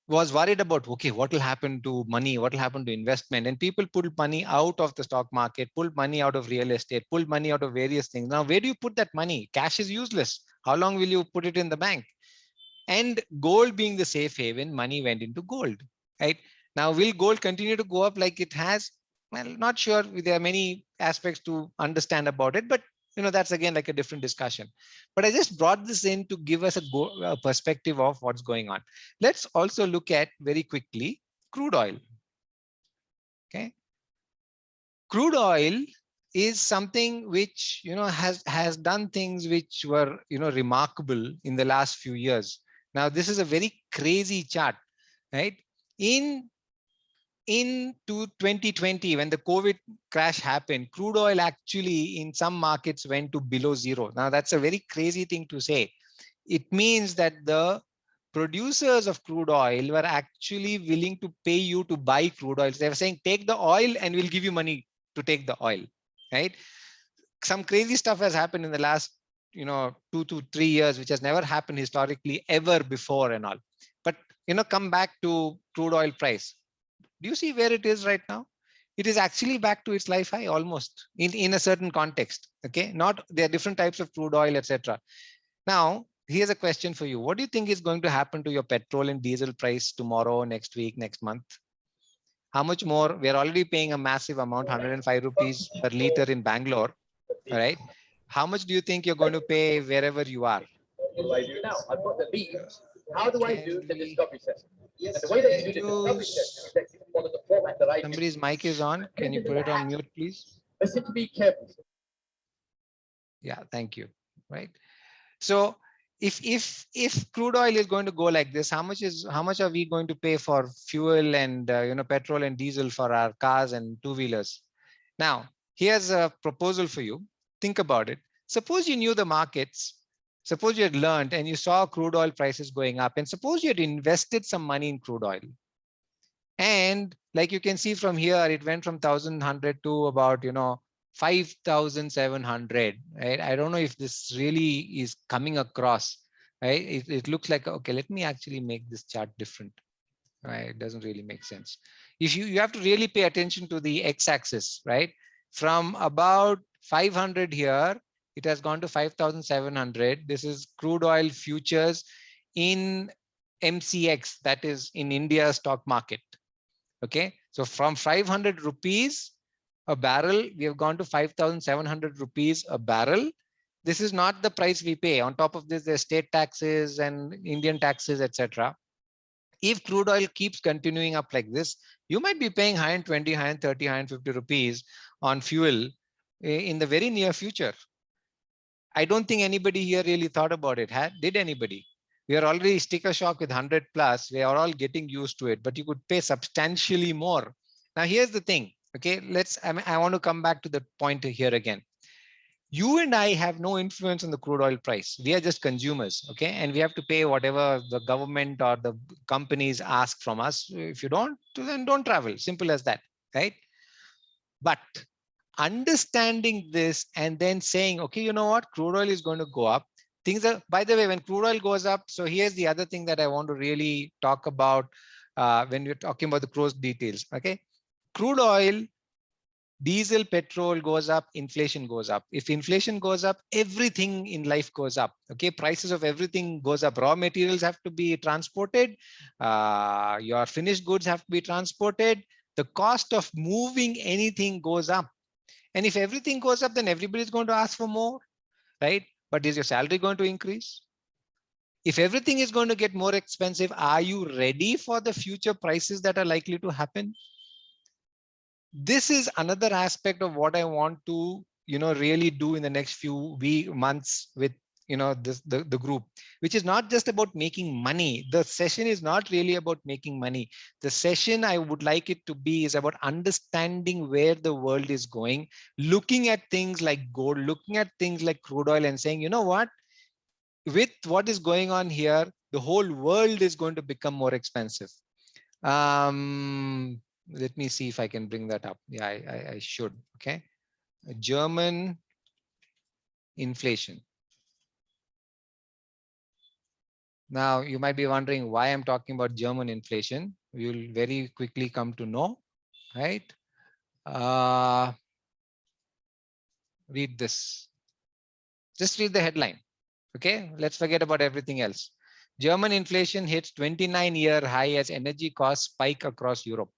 Was worried about, okay, what will happen to money? What will happen to investment? And people pulled money out of the stock market, pulled money out of real estate, pulled money out of various things. Now, where do you put that money? Cash is useless. How long will you put it in the bank? And gold being the safe haven, money went into gold, right? Now, will gold continue to go up like it has? Well, not sure. There are many aspects to understand about it, but that's again like a different discussion. But I just brought this in to give us a perspective of what's going on. Let's also look at very quickly crude oil. Okay. Crude oil is something which, has done things which were, remarkable in the last few years. Now, this is a very crazy chart, right? Into 2020, when the COVID crash happened, crude oil actually in some markets went to below zero. Now, that's a very crazy thing to say. It means that the producers of crude oil were actually willing to pay you to buy crude oil. So they were saying, take the oil and we'll give you money to take the oil, right? Some crazy stuff has happened in the last, 2 to 3 years, which has never happened historically ever before and all. But, come back to crude oil price. Do you see where it is right now? It is actually back to its life high almost in a certain context. Okay, there are different types of crude oil, etc. Now, here's a question for you. What do you think is going to happen to your petrol and diesel price tomorrow, next week, next month? How much more? We're already paying a massive amount, 105 rupees per liter in Bangalore. All right. How much do you think you're going to pay wherever you are? What do I do now? I've got the lead. How do I do the discovery session? And the way that you do the discovery session is that you follow the format that I do. Somebody's mic is on. Can you put it on mute, please? Listen to be careful. Yeah, thank you. Right. So if crude oil is going to go like this, how much are we going to pay for fuel and petrol and diesel for our cars and two-wheelers? Now, here's a proposal for you. Think about it. Suppose you knew the markets. Suppose you had learned and you saw crude oil prices going up, and suppose you had invested some money in crude oil. And like you can see from here, it went from 1,100 to about 5,700. Right? I don't know if this really is coming across. Right? It looks like, okay, let me actually make this chart different. Right? It doesn't really make sense. If you have to really pay attention to the x-axis, right? From about 500 here, it has gone to 5,700. This is crude oil futures in MCX, that is in India stock market. Okay, so from 500 rupees a barrel, we have gone to 5,700 rupees a barrel. This is not the price we pay. On top of this, there's state taxes and Indian taxes, etc. If crude oil keeps continuing up like this, you might be paying 120, 130, 150 rupees on fuel in the very near future. I don't think anybody here really thought about it. Did anybody? We are already sticker shock with 100 plus. We are all getting used to it, but you could pay substantially more. Now, here's the thing. Okay, I want to come back to the point here again. You and I have no influence on the crude oil price. We are just consumers, okay? And we have to pay whatever the government or the companies ask from us. If you don't, then don't travel. Simple as that, right? But understanding this and then saying, okay, you know what? Crude oil is going to go up. Things are, by the way, when crude oil goes up, so here's the other thing that I want to really talk about when we're talking about the cruise details, okay? Crude oil, diesel, petrol goes up, inflation goes up. If inflation goes up, everything in life goes up. Okay, prices of everything goes up. Raw materials have to be transported. Your finished goods have to be transported. The cost of moving anything goes up. And if everything goes up, then everybody's going to ask for more, right? But is your salary going to increase? If everything is going to get more expensive, are you ready for the future prices that are likely to happen? This is another aspect of what I want to, really do in the next few months with, the group, which is not just about making money. The session is not really about making money. The session I would like it to be is about understanding where the world is going, looking at things like gold, looking at things like crude oil and saying, you know what, with what is going on here, the whole world is going to become more expensive. Let me see if I can bring that up. Yeah, I should. Okay. German inflation. Now, you might be wondering why I'm talking about German inflation. We will very quickly come to know, right? Read this. Just read the headline. Okay. Let's forget about everything else. German inflation hits 29-year high as energy costs spike across Europe.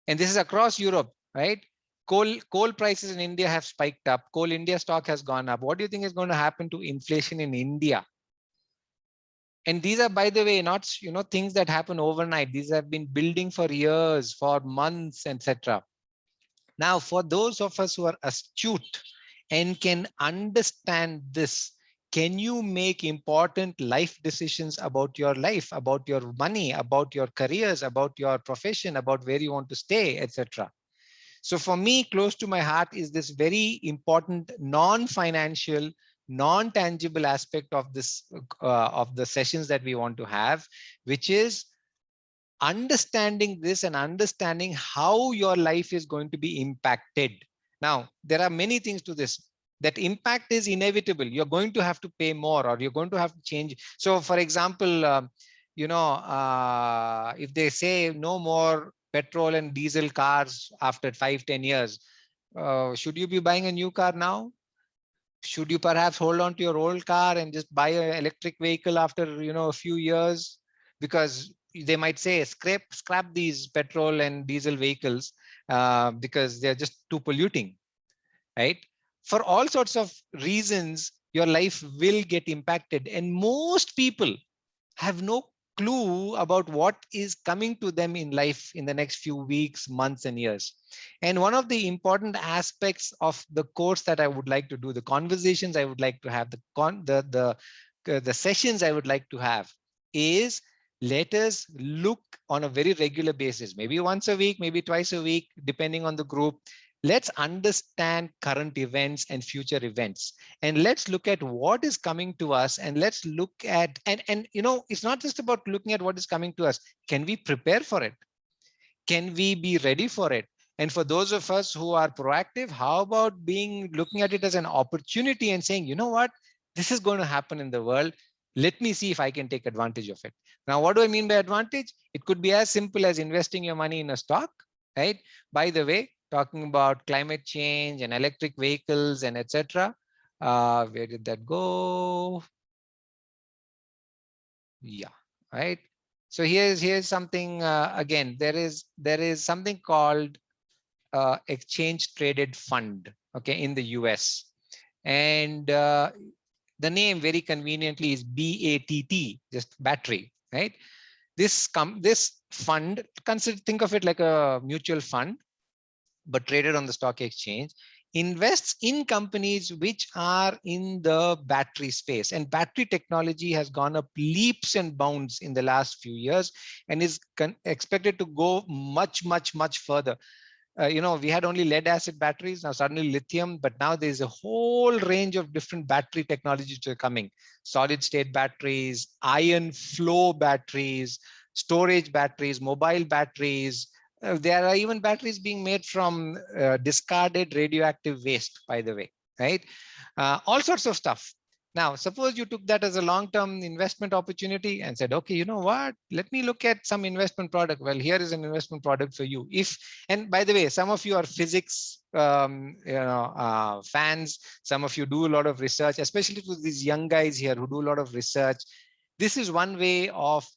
And this is across Europe, right? Coal prices in India have spiked up. Coal India stock has gone up. What do you think is going to happen to inflation in India? And these are, by the way, not things that happen overnight. These have been building for years, for months, etc. Now, for those of us who are astute and can understand this, can you make important life decisions about your life, about your money, about your careers, about your profession, about where you want to stay, etc.? So for me, close to my heart is this very important non-financial, non-tangible aspect of this of the sessions that we want to have, which is understanding this and understanding how your life is going to be impacted. Now, there are many things to this. That impact is inevitable. You're going to have to pay more, or you're going to have to change. So, for example, if they say no more petrol and diesel cars after 5-10 years, should you be buying a new car now? Should you perhaps hold on to your old car and just buy an electric vehicle after a few years? Because they might say scrap these petrol and diesel vehicles because they're just too polluting, right? For all sorts of reasons, your life will get impacted, and most people have no clue about what is coming to them in life in the next few weeks, months, and years. And one of the important aspects of the course that I would like to do, the conversations I would like to have, the sessions I would like to have, is let us look on a very regular basis, maybe once a week, maybe twice a week, depending on the group. Let's understand current events and future events, and let's look at what is coming to us, and let's look at, and it's not just about looking at what is coming to us. Can we prepare for it? Can we be ready for it? And for those of us who are proactive, how about looking at it as an opportunity and saying, you know what, this is going to happen in the world. Let me see if I can take advantage of it. Now, what do I mean by advantage? It could be as simple as investing your money in a stock, right? By the way, talking about climate change and electric vehicles and etc. Where did that go? Yeah, right. So here's something again. There is something called exchange traded fund, okay, in the US, and the name very conveniently is BATT, just battery, right? This fund, think of it like a mutual fund, but traded on the stock exchange, invests in companies which are in the battery space. And battery technology has gone up leaps and bounds in the last few years and is expected to go much, much, much further. We had only lead acid batteries, now suddenly lithium, but now there's a whole range of different battery technologies that are coming. Solid state batteries, iron flow batteries, storage batteries, mobile batteries. There are even batteries being made from discarded radioactive waste, by the way, right? All sorts of stuff. Now, suppose you took that as a long-term investment opportunity and said, okay, you know what, let me look at some investment product. Well, here is an investment product for you. And by the way, some of you are physics fans. Some of you do a lot of research, especially for these young guys here who do a lot of research. This is one way of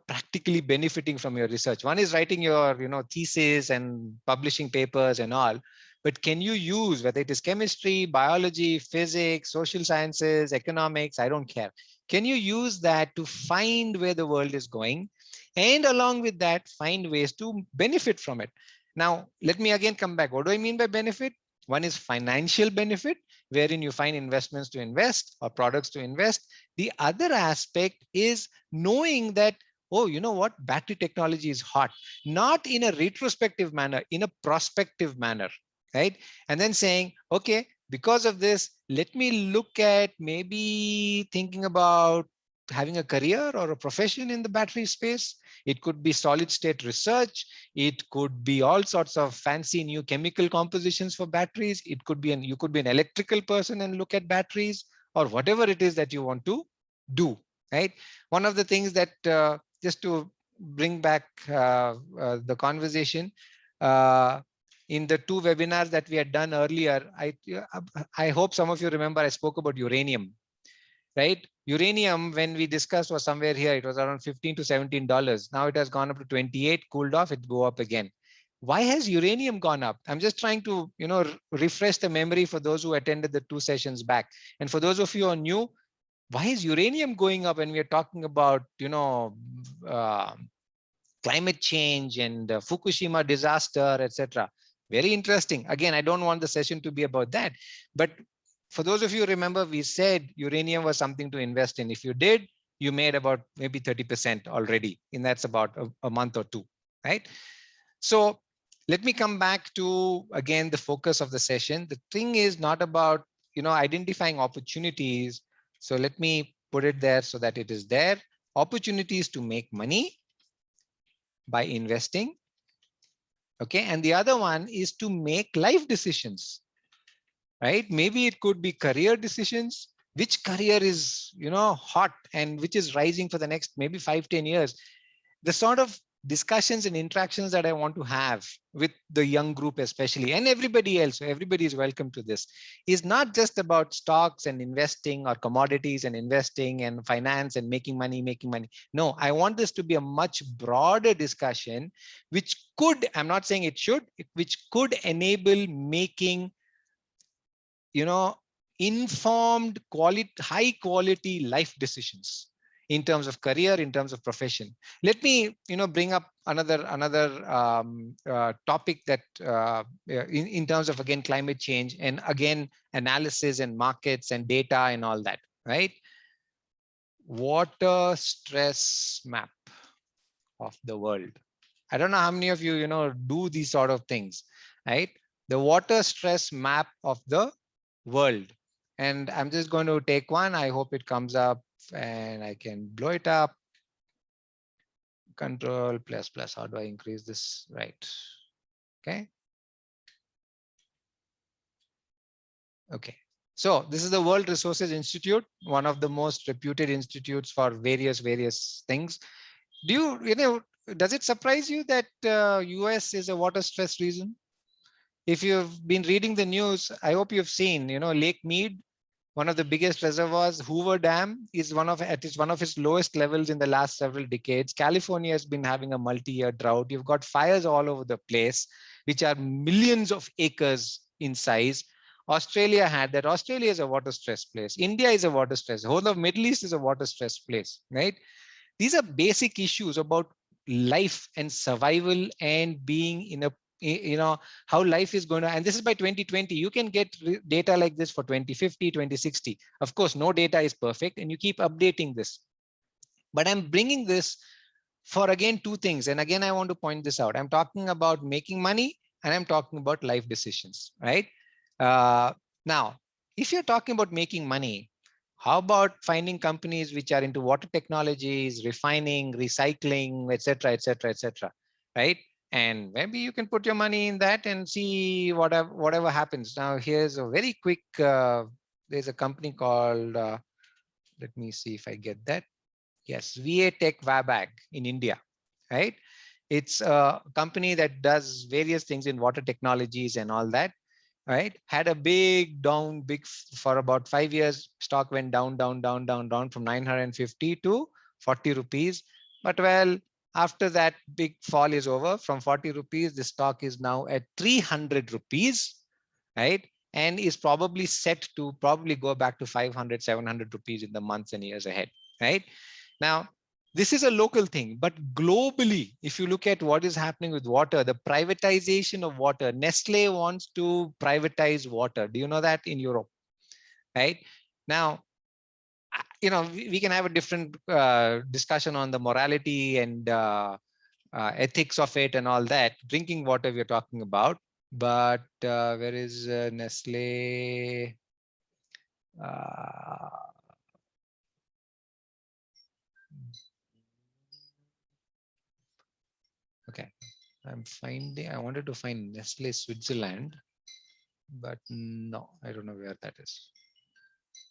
practically benefiting from your research. One is writing your thesis and publishing papers and all. But can you use, whether it is chemistry, biology, physics, social sciences, economics, I don't care. Can you use that to find where the world is going? And along with that, find ways to benefit from it. Now, let me again come back. What do I mean by benefit? One is financial benefit, wherein you find investments to invest or products to invest. The other aspect is knowing that, oh, you know what, battery technology is hot, not in a retrospective manner, in a prospective manner. Right? And then saying, okay, because of this, let me look at maybe thinking about having a career or a profession in the battery space. It could be solid state research. It could be all sorts of fancy new chemical compositions for batteries. It could be you could be an electrical person and look at batteries, or whatever it is that you want to do. Right? One of the things that just to bring back the conversation, in the 2 webinars that we had done earlier, I hope some of you remember I spoke about uranium, right? Uranium, when we discussed, was somewhere here. It was around $15 to $17. Now it has gone up to 28, cooled off, it go up again. Why has uranium gone up? I'm just trying to, refresh the memory for those who attended the 2 sessions back. And for those of you who are new, why is uranium going up when we are talking about, climate change and Fukushima disaster, etc.? Very interesting. Again, I don't want the session to be about that. But for those of you who remember, we said uranium was something to invest in. If you did, you made about maybe 30% already. And that's about a month or two, right? So let me come back to, again, the focus of the session. The thing is not about, identifying opportunities. So let me put it there so that it is there. Opportunities to make money by investing. Okay. And the other one is to make life decisions, right? Maybe it could be career decisions. Which career is, hot and which is rising for the next maybe 5-10 years? The sort of discussions and interactions that I want to have with the young group, especially, and everybody else, everybody is welcome to this, is not just about stocks and investing or commodities and investing and finance and making money. No, I want this to be a much broader discussion, which could, I'm not saying it should, which could enable making, informed, high quality life decisions in terms of career, in terms of profession. Let me, bring up another topic that in terms of, again, climate change and, again, analysis and markets and data and all that, right? Water stress map of the world. I don't know how many of you, do these sort of things, right? The water stress map of the world. And I'm just going to take one. I hope it comes up and I can blow it up. Control ++. How do I increase this? Right. Okay. Okay. So this is the World Resources Institute, one of the most reputed institutes for various things. Do does it surprise you that US is a water stress region? If you've been reading the news, I hope you've seen, Lake Mead, one of the biggest reservoirs, Hoover Dam, is one of its lowest levels in the last several decades. California has been having a multi-year drought. You've got fires all over the place, which are millions of acres in size. Australia had that. Australia is a water stress place. India is a water stress. The whole of Middle East is a water stress place, right? These are basic issues about life and survival and being in a, how life is going to, and this is by 2020. You can get data like this for 2050, 2060. Of course, no data is perfect and you keep updating this. But I'm bringing this for, again, two things. And again, I want to point this out. I'm talking about making money and I'm talking about life decisions, right? Now, if you're talking about making money, how about finding companies which are into water technologies, refining, recycling, etc., right? And maybe you can put your money in that and see whatever happens. Now, here's a very quick, there's a company called, let me see if I get that. Yes, VA Tech Vabag in India, right? It's a company that does various things in water technologies and all that, right? Had a big for about 5 years. Stock went down from 950 to 40 rupees. But well, after that big fall is over, from 40 rupees, the stock is now at 300 rupees, right? And is probably set to go back to 500, 700 rupees in the months and years ahead, right? Now, this is a local thing, but globally, if you look at what is happening with water, the privatization of water, Nestle wants to privatize water. Do you know that in Europe, right? Now, we can have a different discussion on the morality and ethics of it and all that. Drinking water we're talking about, but where is Nestle? Okay, I wanted to find Nestle Switzerland, but no, I don't know where that is.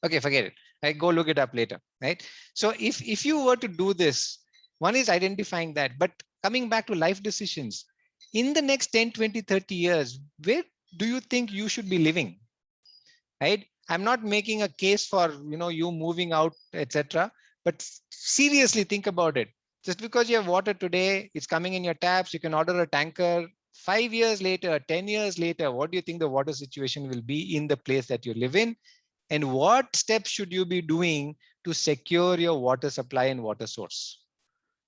Okay, forget it. I go look it up later, right? So if you were to do this, one is identifying that, but coming back to life decisions, in the next 10, 20, 30 years, where do you think you should be living, right? I'm not making a case for, you moving out, etc. But seriously think about it. Just because you have water today, it's coming in your taps, you can order a tanker 5 years later, 10 years later, what do you think the water situation will be in the place that you live in? And what steps should you be doing to secure your water supply and water source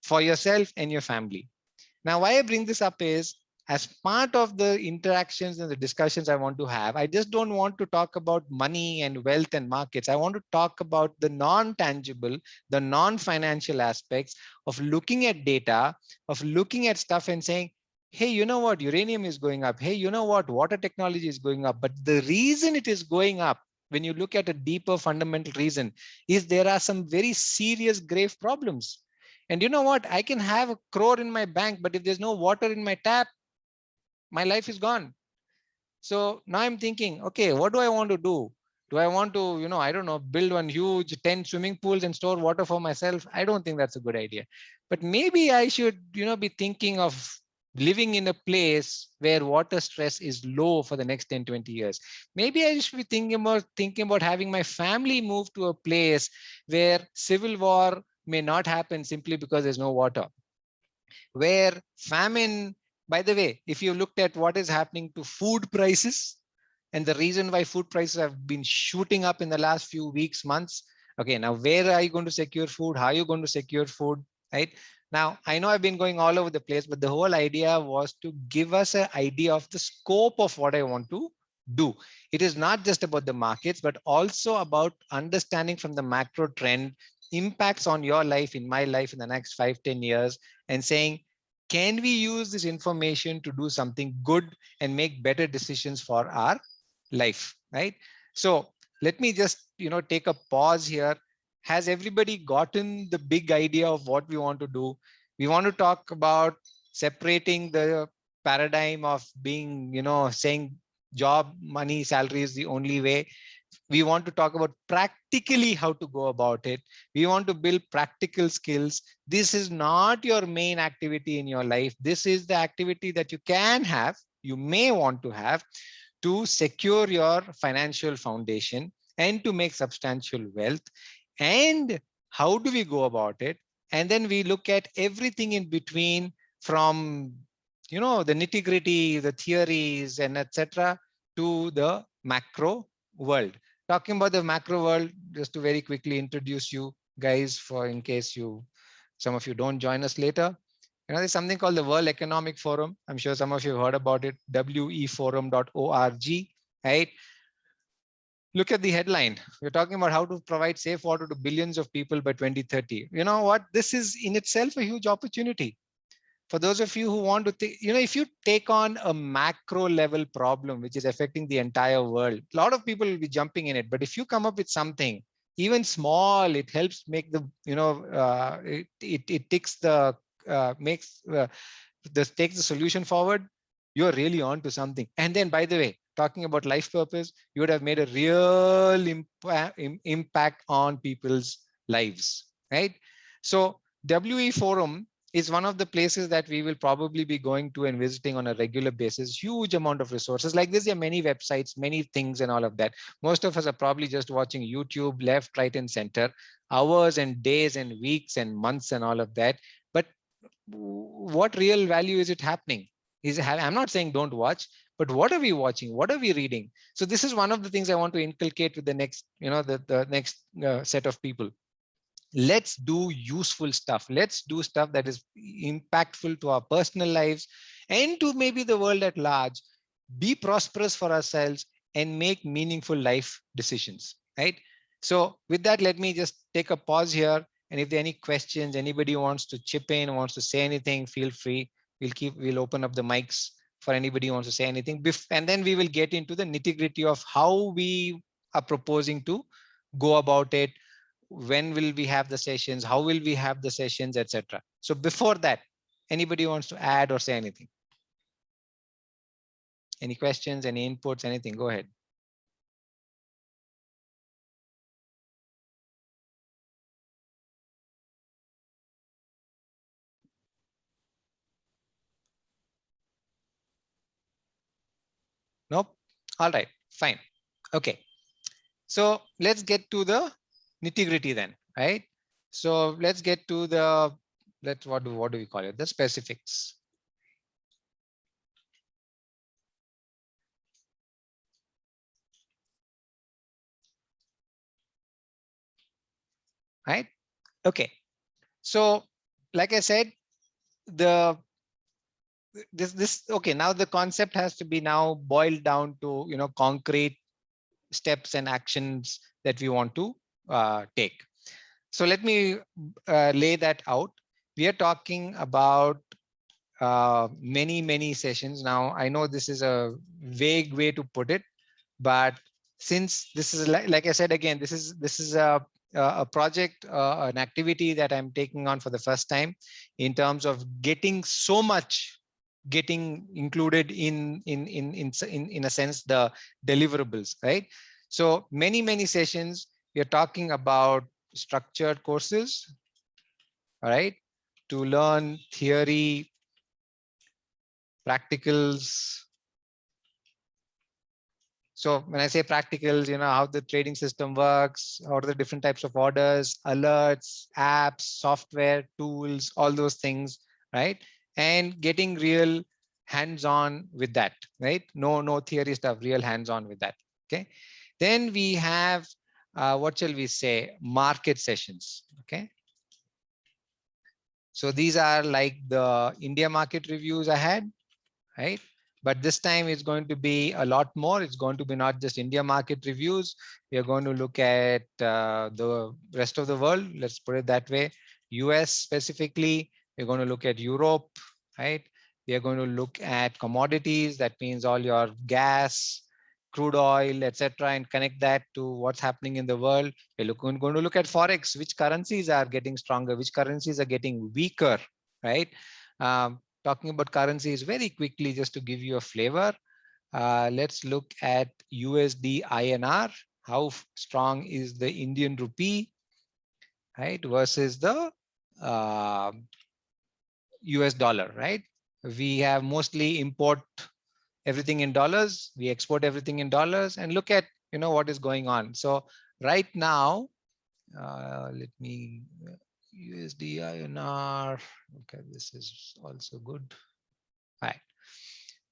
for yourself and your family? Now, why I bring this up is, as part of the interactions and the discussions I want to have, I just don't want to talk about money and wealth and markets. I want to talk about the non-tangible, the non-financial aspects of looking at data, of looking at stuff and saying, hey, you know what, uranium is going up. Hey, you know what, water technology is going up. But the reason it is going up, when you look at a deeper fundamental reason, is there are some very serious grave problems. And you know what? I can have 1 crore in my bank, but if there's no water in my tap, my life is gone. So now I'm thinking, okay, what do I want to do? Do I want to, I don't know, build one huge 10 swimming pools and store water for myself? I don't think that's a good idea. But maybe I should, be thinking of living in a place where water stress is low for the next 10, 20 years. Maybe I should be thinking about having my family move to a place where civil war may not happen simply because there's no water, where famine, by the way, if you looked at what is happening to food prices and the reason why food prices have been shooting up in the last few weeks, months. Okay, now where are you going to secure food? How are you going to secure food? Right now, I know I've been going all over the place, but the whole idea was to give us an idea of the scope of what I want to do. It is not just about the markets, but also about understanding from the macro trend impacts on your life, in my life, in the next 5, 10 years, and saying, can we use this information to do something good and make better decisions for our life, right? So let me just, take a pause here. Has everybody gotten the big idea of what we want to do? We want to talk about separating the paradigm of being, saying job, money, salary is the only way. We want to talk about practically how to go about it. We want to build practical skills. This is not your main activity in your life. This is the activity that you can have, you may want to have, to secure your financial foundation and to make substantial wealth. And how do we go about it? And then we look at everything in between, from the nitty-gritty, the theories, and etc., to the macro world. Talking about the macro world, just to very quickly introduce you guys, for in case some of you don't join us later. There's something called the World Economic Forum. I'm sure some of you have heard about it, weforum.org, right? Look at the headline. We're talking about how to provide safe water to billions of people by 2030. You know what? This is in itself a huge opportunity. For those of you who want to think, if you take on a macro level problem, which is affecting the entire world, a lot of people will be jumping in it. But if you come up with something, even small, it helps make the, it takes the, takes the solution forward, you're really on to something. And then, by the way, talking about life purpose, you would have made a real impact on people's lives, right? So WE Forum is one of the places that we will probably be going to and visiting on a regular basis. Huge amount of resources like this. There are many websites, many things and all of that. Most of us are probably just watching YouTube left, right, and center, hours and days and weeks and months and all of that. But what real value is it happening? I'm not saying don't watch, but what are we watching? What are we reading? So this is one of the things I want to inculcate with the next, the next set of people. Let's do useful stuff. Let's do stuff that is impactful to our personal lives and to maybe the world at large. Be prosperous for ourselves and make meaningful life decisions, right? So with that, let me just take a pause here. And if there are any questions, anybody wants to chip in, wants to say anything, feel free. We'll open up the mics for anybody who wants to say anything. And then we will get into the nitty-gritty of how we are proposing to go about it. When will we have the sessions? How will we have the sessions, etc. So before that, anybody wants to add or say anything? Any questions, any inputs, anything? Go ahead. Nope. All right, fine. Okay. So let's get to the nitty-gritty then, right? So let's get to the, what do we call it? The specifics. right? Okay. So like I said, okay, now the concept has to be now boiled down to, concrete steps and actions that we want to take. So let me lay that out. We are talking about many sessions. Now, I know this is a vague way to put it, but since this is like I said again, this is a project, an activity that I'm taking on for the first time in terms of getting so much getting included in a sense the deliverables, right? So many sessions we are talking about structured courses, all right, to learn theory, practicals. So when I say practicals, how the trading system works, or the different types of orders, alerts, apps, software, tools, all those things, right? And getting real hands-on with that, right? No theory stuff, real hands-on with that. Okay. Then we have what shall we say, market sessions. Okay. So these are like the India market reviews I had, right? But this time it's going to be a lot more. It's going to be not just India market reviews. We are going to look at the rest of the world. Let's put it that way. US specifically. We're going to look at Europe, right? We are going to look at commodities. That means all your gas, crude oil, etc., and connect that to what's happening in the world. We're going to look at forex. Which currencies are getting stronger? Which currencies are getting weaker, right? Talking about currencies very quickly, just to give you a flavor. Let's look at USD INR. How strong is the Indian rupee, right, versus the US dollar, right? We have mostly import everything in dollars. We export everything in dollars, and look at, what is going on. So right now, let me USD INR. Okay, this is also good. All right.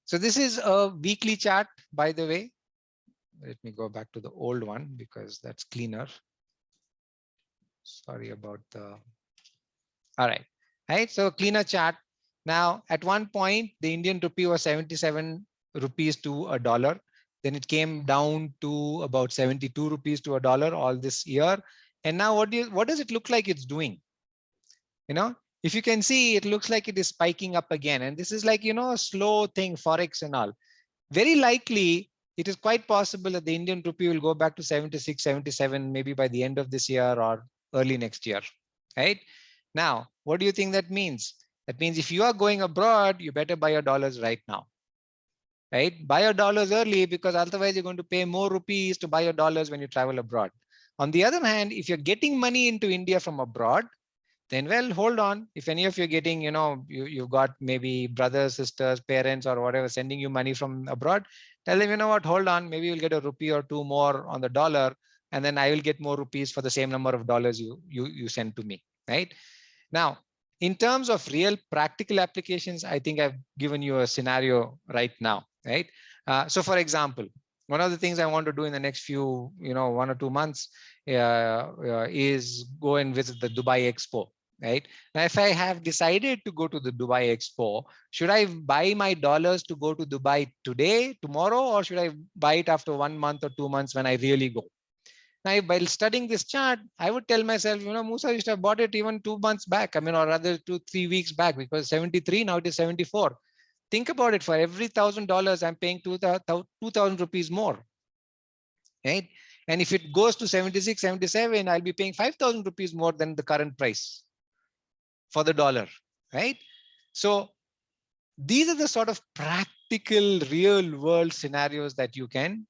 So this is a weekly chart, by the way. Let me go back to the old one because that's cleaner. Sorry about the. All right. Right. So cleaner chart. Now, at one point, the Indian rupee was 77 rupees to a dollar. Then it came down to about 72 rupees to a dollar all this year. And now what does it look like it's doing? If you can see, it looks like it is spiking up again. And this is like, a slow thing, forex and all. Very likely, it is quite possible that the Indian rupee will go back to 76, 77, maybe by the end of this year or early next year, right? Now, what do you think that means? That means if you are going abroad, you better buy your dollars right now, right? Buy your dollars early, because otherwise you're going to pay more rupees to buy your dollars when you travel abroad. On the other hand, if you're getting money into India from abroad, then well, hold on. If any of you are getting, you've got maybe brothers, sisters, parents, or whatever sending you money from abroad, tell them, what, hold on, maybe you'll get a rupee or two more on the dollar, and then I will get more rupees for the same number of dollars you send to me, right? Now, in terms of real practical applications, I think I've given you a scenario right now, right? So for example, one of the things I want to do in the next few, 1 or 2 months is go and visit the Dubai Expo, right? Now, if I have decided to go to the Dubai Expo, should I buy my dollars to go to Dubai today, tomorrow, or should I buy it after 1 month or 2 months when I really go? Now, while studying this chart, I would tell myself, Musa, you should have bought it even 2 months back. I mean, or rather 2-3 weeks back, because 73, now it is 74. Think about it. For every $1,000, I'm paying 2,000 rupees more, right? And if it goes to 76, 77, I'll be paying 5,000 rupees more than the current price for the dollar, right? So these are the sort of practical, real world scenarios that you can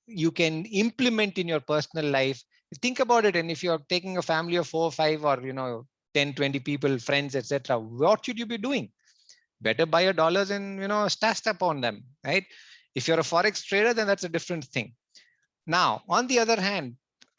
implement in your personal life. Think about it. And if you're taking a family of 4 or 5 or 10, 20 people, friends, etc., what should you be doing? Better buy your dollars and stash up on them, right? If you're a forex trader, then that's a different thing. Now, on the other hand,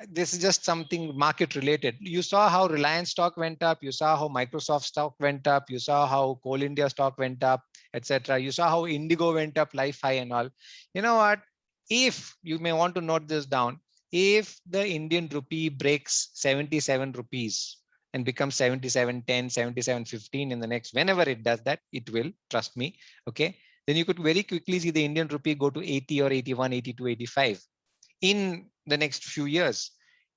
this is just something market related. You saw how Reliance stock went up. You saw how Microsoft stock went up. You saw how Coal India stock went up, etc. You saw how Indigo went up, Life High and all. You know what? If you may want to note this down, if the Indian rupee breaks 77 rupees and becomes 77.10, 77.15 in the next, whenever it does that, it will, trust me. Okay. Then you could very quickly see the Indian rupee go to 80 or 81, 82, 85 in the next few years.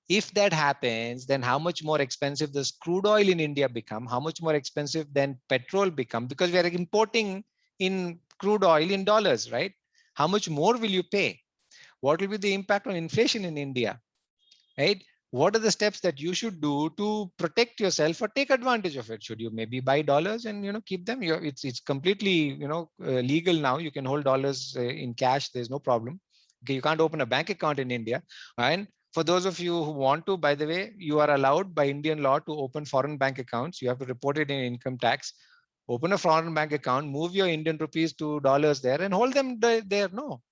If that happens, then how much more expensive does crude oil in India become? How much more expensive than petrol become? Because we are importing in crude oil in dollars, right? How much more will you pay? What will be the impact on inflation in India, right? What are the steps that you should do to protect yourself or take advantage of it? Should you maybe buy dollars and keep them? It's completely legal now. You can hold dollars in cash. There's no problem. Okay, you can't open a bank account in India. And for those of you who want to, by the way, you are allowed by Indian law to open foreign bank accounts. You have to report it in income tax. Open a foreign bank account, move your Indian rupees to dollars there and hold them there. No,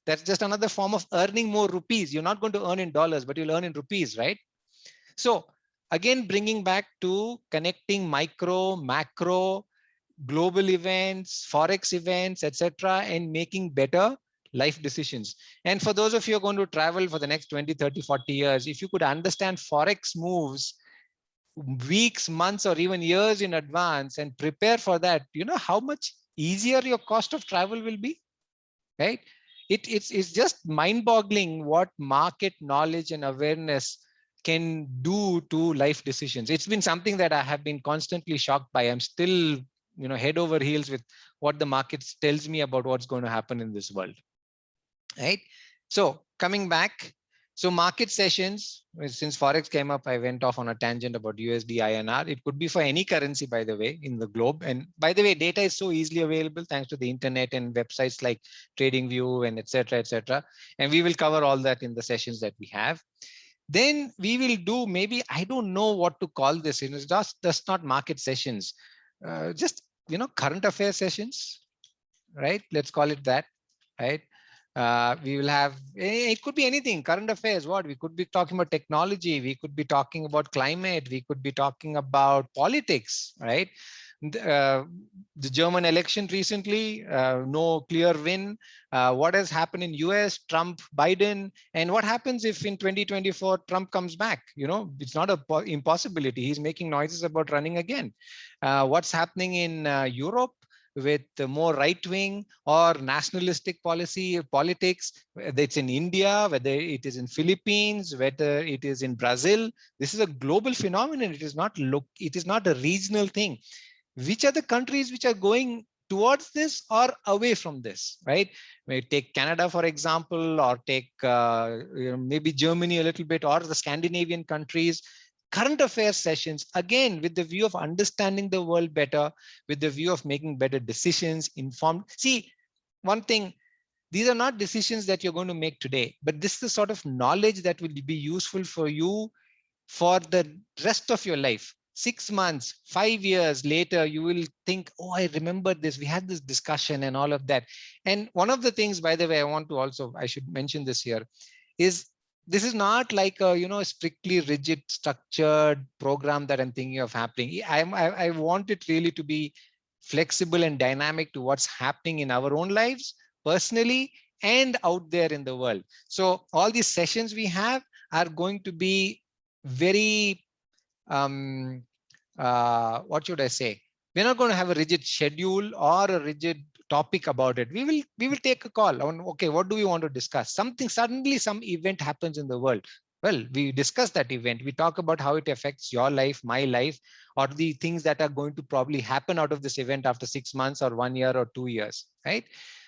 that's just another form of earning more rupees. You're not going to earn in dollars, but you'll earn in rupees, right? So again, bringing back to connecting micro, macro, global events, forex events, etc., and making better life decisions. And for those of you who are going to travel for the next 20, 30, 40 years, if you could understand forex moves weeks, months, or even years in advance and prepare for that, you know how much easier your cost of travel will be, right? It's just mind-boggling what market knowledge and awareness can do to life decisions. It's been something that I have been constantly shocked by. I'm still head over heels with what the markets tells me about what's going to happen in this world, right? So coming back, so market sessions, since forex came up, I went off on a tangent about USD INR. It could be for any currency, by the way, in the globe. And by the way, data is so easily available thanks to the internet and websites like TradingView and etc., etc. And we will cover all that in the sessions that we have. Then we will do, maybe, I don't know what to call this. It's just not market sessions, just current affairs sessions, right? Let's call it that, right? We will have, it could be anything, current affairs. What we could be talking about technology, we could be talking about climate, we could be talking about politics, right? The German election recently, no clear win. What has happened in US, Trump, Biden, and what happens if in 2024 Trump comes back? It's not a impossibility. He's making noises about running again. What's happening in Europe with more right-wing or nationalistic politics, whether it's in India, whether it is in Philippines, whether it is in Brazil. This is a global phenomenon. It is not a regional thing. Which are the countries which are going towards this or away from this, right? Maybe take Canada, for example, or take maybe Germany a little bit, or the Scandinavian countries. Current affairs sessions, again, with the view of understanding the world better, with the view of making better decisions, informed. See, one thing, these are not decisions that you're going to make today, but this is the sort of knowledge that will be useful for you for the rest of your life. 6 months, 5 years later, you will think, oh, I remember this. We had this discussion and all of that. And one of the things, by the way, I should mention this here, is this is not like a strictly rigid structured program that I'm thinking of happening. I want it really to be flexible and dynamic to what's happening in our own lives personally and out there in the world. So all these sessions we have are going to be very what should I say? We're not going to have a rigid schedule or a rigid topic about it. We will take a call on, okay, what do we want to discuss? Suddenly some event happens in the world. Well, we discuss that event. We talk about how it affects your life, my life, or the things that are going to probably happen out of this event after 6 months or 1 year or 2 years, right?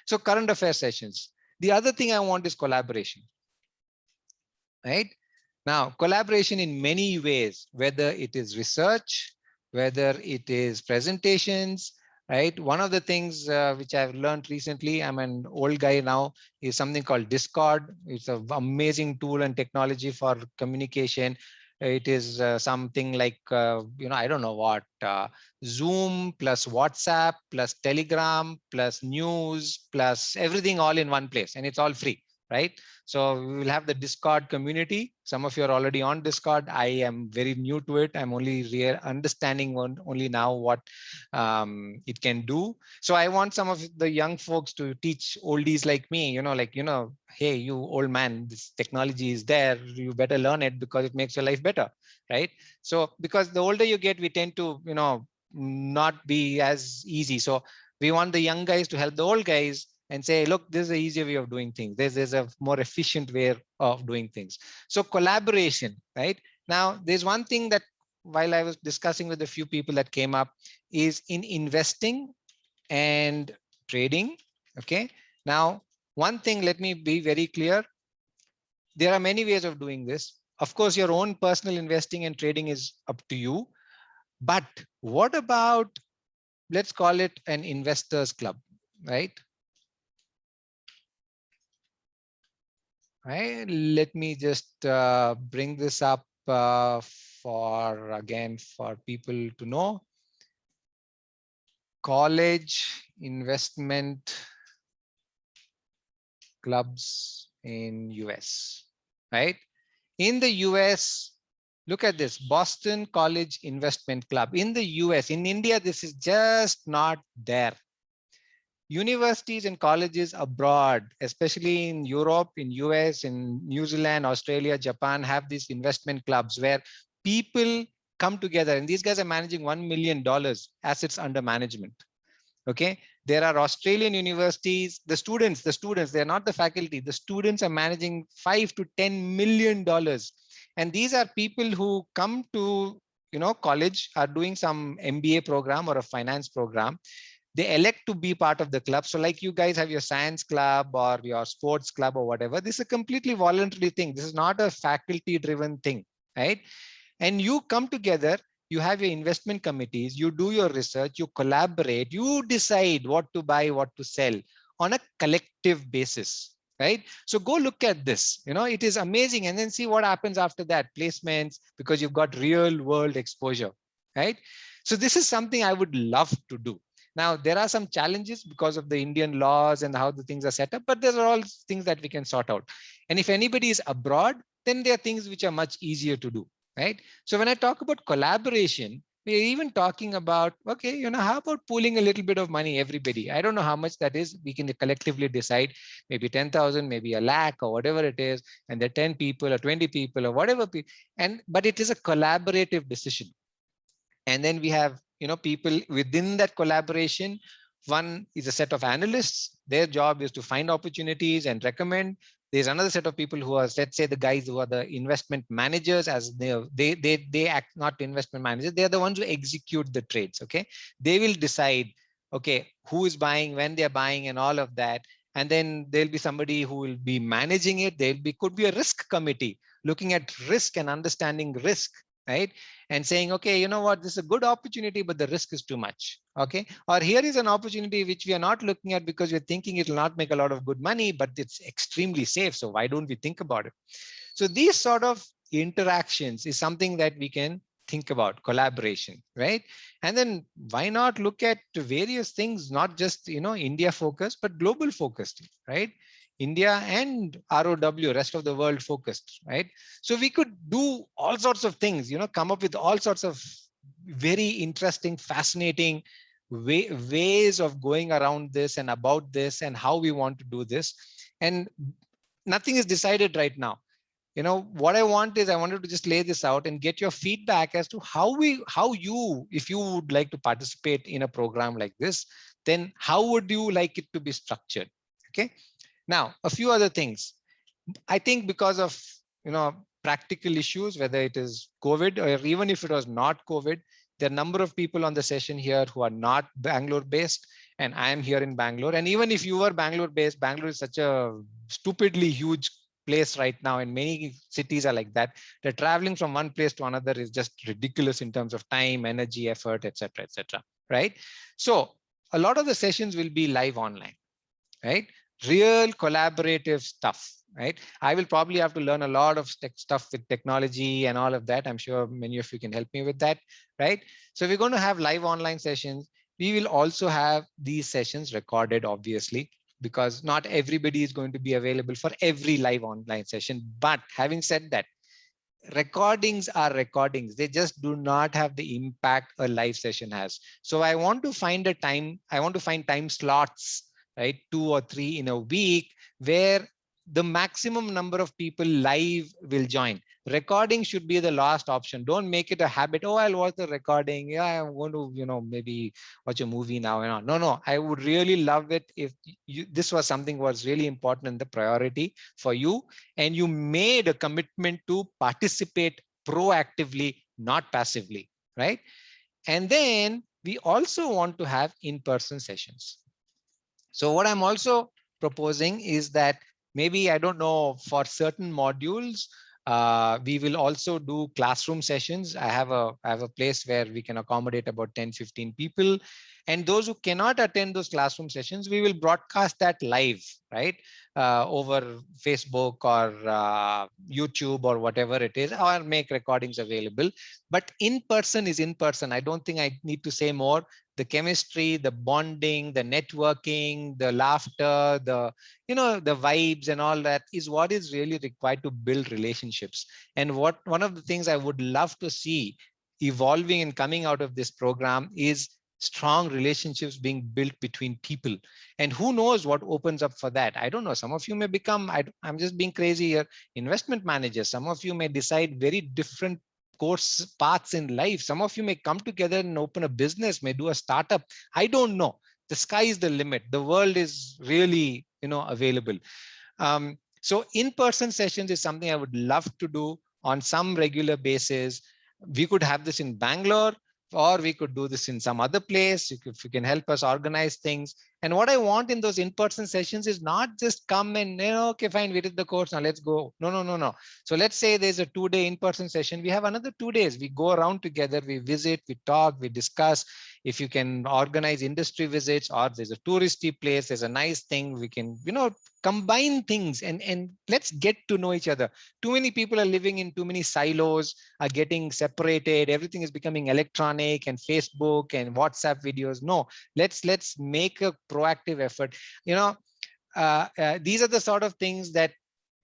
So current affairs sessions. The other thing I want is collaboration, right? Now, collaboration in many ways, whether it is research, whether it is presentations, right? One of the things which I've learned recently, I'm an old guy now, is something called Discord. It's an amazing tool and technology for communication. It is something like, I don't know what, Zoom plus WhatsApp plus Telegram plus news plus everything all in one place, and it's all free, right? So we will have the Discord community. Some of you are already on Discord. I am very new to it. I'm only understanding only now what it can do. So I want some of the young folks to teach oldies like me, hey, you old man, this technology is there. You better learn it because it makes your life better, right? So because the older you get, we tend to, not be as easy. So we want the young guys to help the old guys and say, look, this is an easier way of doing things. There's a more efficient way of doing things. So collaboration, right? Now, there's one thing that while I was discussing with a few people that came up is in investing and trading. Okay. Now, one thing, let me be very clear. There are many ways of doing this. Of course, your own personal investing and trading is up to you. But what about, let's call it an investors club, right? Right. Let me just bring this up for people to know. College investment clubs in US, right? In the US, look at this, Boston College Investment Club. In the US, in India, this is just not there. Universities and colleges abroad, especially in Europe, in US, in New Zealand, Australia, Japan, have these investment clubs where people come together, and these guys are managing $1 million assets under management. Okay, there are Australian universities, the students, they're not the faculty, the students are managing $5 to $10 million. And these are people who come to, college, are doing some MBA program or a finance program. They elect to be part of the club. So like you guys have your science club or your sports club or whatever, this is a completely voluntary thing. This is not a faculty driven thing, right? And you come together, you have your investment committees, you do your research, you collaborate, you decide what to buy, what to sell on a collective basis, right? So go look at this, it is amazing. And then see what happens after that, placements, because you've got real world exposure, right? So this is something I would love to do. Now, there are some challenges because of the Indian laws and how the things are set up, but there are all things that we can sort out. And if anybody is abroad, then there are things which are much easier to do, right? So when I talk about collaboration, we're even talking about, okay, how about pooling a little bit of money, everybody? I don't know how much that is. We can collectively decide, maybe 10,000, maybe a lakh or whatever it is. And there are 10 people or 20 people or whatever. But it is a collaborative decision. And then we have, people within that collaboration. One is a set of analysts. Their job is to find opportunities and recommend. There's another set of people who are, let's say, the guys who are the investment managers, as they act, not investment managers. They're the ones who execute the trades. Okay, they will decide, okay, who is buying, when they're buying, and all of that. And then there'll be somebody who will be managing it. Could be a risk committee looking at risk and understanding risk, right? And saying, okay, you know what, this is a good opportunity, but the risk is too much. Okay. Or here is an opportunity which we are not looking at because we're thinking it will not make a lot of good money, but it's extremely safe. So why don't we think about it? So these sort of interactions is something that we can think about, collaboration, right? And then why not look at various things, not just, India focused, but global focused, right? India and ROW, rest of the world focused, right? So we could do all sorts of things, come up with all sorts of very interesting, fascinating ways of going around this and about this and how we want to do this. And nothing is decided right now. What I wanted to just lay this out and get your feedback as to if you would like to participate in a program like this, then how would you like it to be structured? Okay. Now, a few other things. I think because of, practical issues, whether it is COVID or even if it was not COVID, there are a number of people on the session here who are not Bangalore based, and I am here in Bangalore. And even if you were Bangalore based, Bangalore is such a stupidly huge place right now, and many cities are like that. The traveling from one place to another is just ridiculous in terms of time, energy, effort, etc., right? So a lot of the sessions will be live online, right? Real collaborative stuff, right? I will probably have to learn a lot of stuff with technology and all of that. I'm sure many of you can help me with that, right? So we're going to have live online sessions. We will also have these sessions recorded, obviously. because not everybody is going to be available for every live online session. But having said that, recordings are recordings. They just do not have the impact a live session has. So I want to find a time, I want to find time slots, right? 2 or 3 in a week where the maximum number of people live will join. Recording should be the last option. Don't make it a habit. Oh, I'll watch the recording. Yeah, I'm going to, maybe watch a movie now and on. No, I would really love it if this was something was really important in the priority for you, and you made a commitment to participate proactively, not passively, right? And then we also want to have in-person sessions. So what I'm also proposing is that maybe, I don't know, for certain modules, we will also do classroom sessions. I have a place where we can accommodate about 10-15 people. And those who cannot attend those classroom sessions, we will broadcast that live, right? Over Facebook or YouTube or whatever it is, or make recordings available. But in person is in person. I don't think I need to say more. The chemistry, the bonding, the networking, the laughter, the vibes and all that is what is really required to build relationships. And one of the things I would love to see evolving and coming out of this program is strong relationships being built between people. And who knows what opens up for that? I don't know. Some of you may become, I'm just being crazy here, investment managers. Some of you may decide very different course paths in life. Some of you may come together and open a business, may do a startup. I don't know. The sky is the limit. The world is really, available. So in-person sessions is something I would love to do on some regular basis. We could have this in Bangalore, or we could do this in some other place. If you can help us organize things. And what I want in those in-person sessions is not just come and, okay, fine, we did the course, now let's go. No. So let's say there's a 2-day in-person session. We have another 2 days. We go around together, we visit, we talk, we discuss. If you can organize industry visits, or there's a touristy place, there's a nice thing, we can, combine things and let's get to know each other. Too many people are living in too many silos, are getting separated. Everything is becoming electronic and Facebook and WhatsApp videos. No, let's make a proactive effort. These are the sort of things that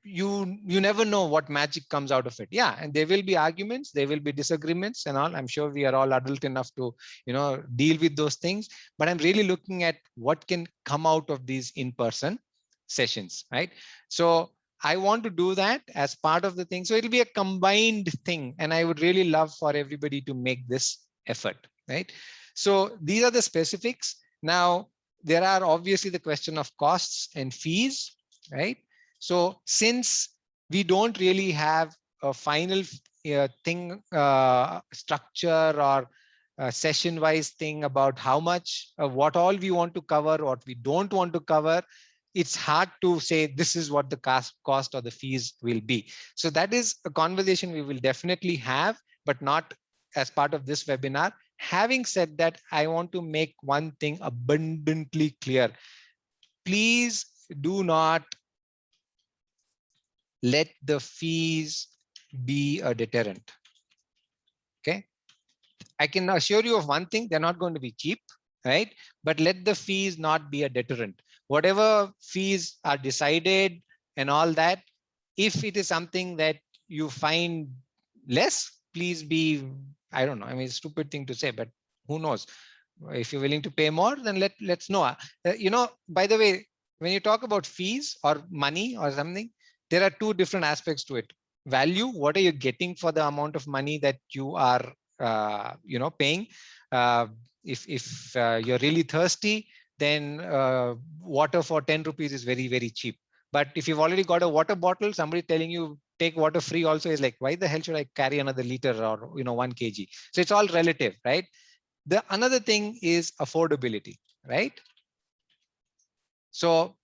you never know what magic comes out of it. Yeah, and there will be arguments, there will be disagreements and all. I'm sure we are all adult enough to deal with those things, but I'm really looking at what can come out of these in-person sessions, right? So I want to do that as part of the thing. So it'll be a combined thing, and I would really love for everybody to make this effort, right? So these are the specifics. Now there are obviously the question of costs and fees, right? So since we don't really have a final thing, structure or session-wise thing about how much, what all we want to cover, what we don't want to cover, it's hard to say this is what the cost or the fees will be. So that is a conversation we will definitely have, but not as part of this webinar. Having said that, I want to make one thing abundantly clear. Please do not let the fees be a deterrent. Okay. I can assure you of one thing, they're not going to be cheap, right? But let the fees not be a deterrent. Whatever fees are decided and all that, if it is something that you find less, please be, I don't know, I mean, it's a stupid thing to say, but who knows? If you're willing to pay more, then let's know. By the way, when you talk about fees or money or something, there are two different aspects to it. Value, what are you getting for the amount of money that you are paying? If you're really thirsty, then water for 10 rupees is very, very cheap. But if you've already got a water bottle, somebody telling you take water free also is like, why the hell should I carry another liter or 1 kg? So it's all relative, right? The another thing is affordability, right? So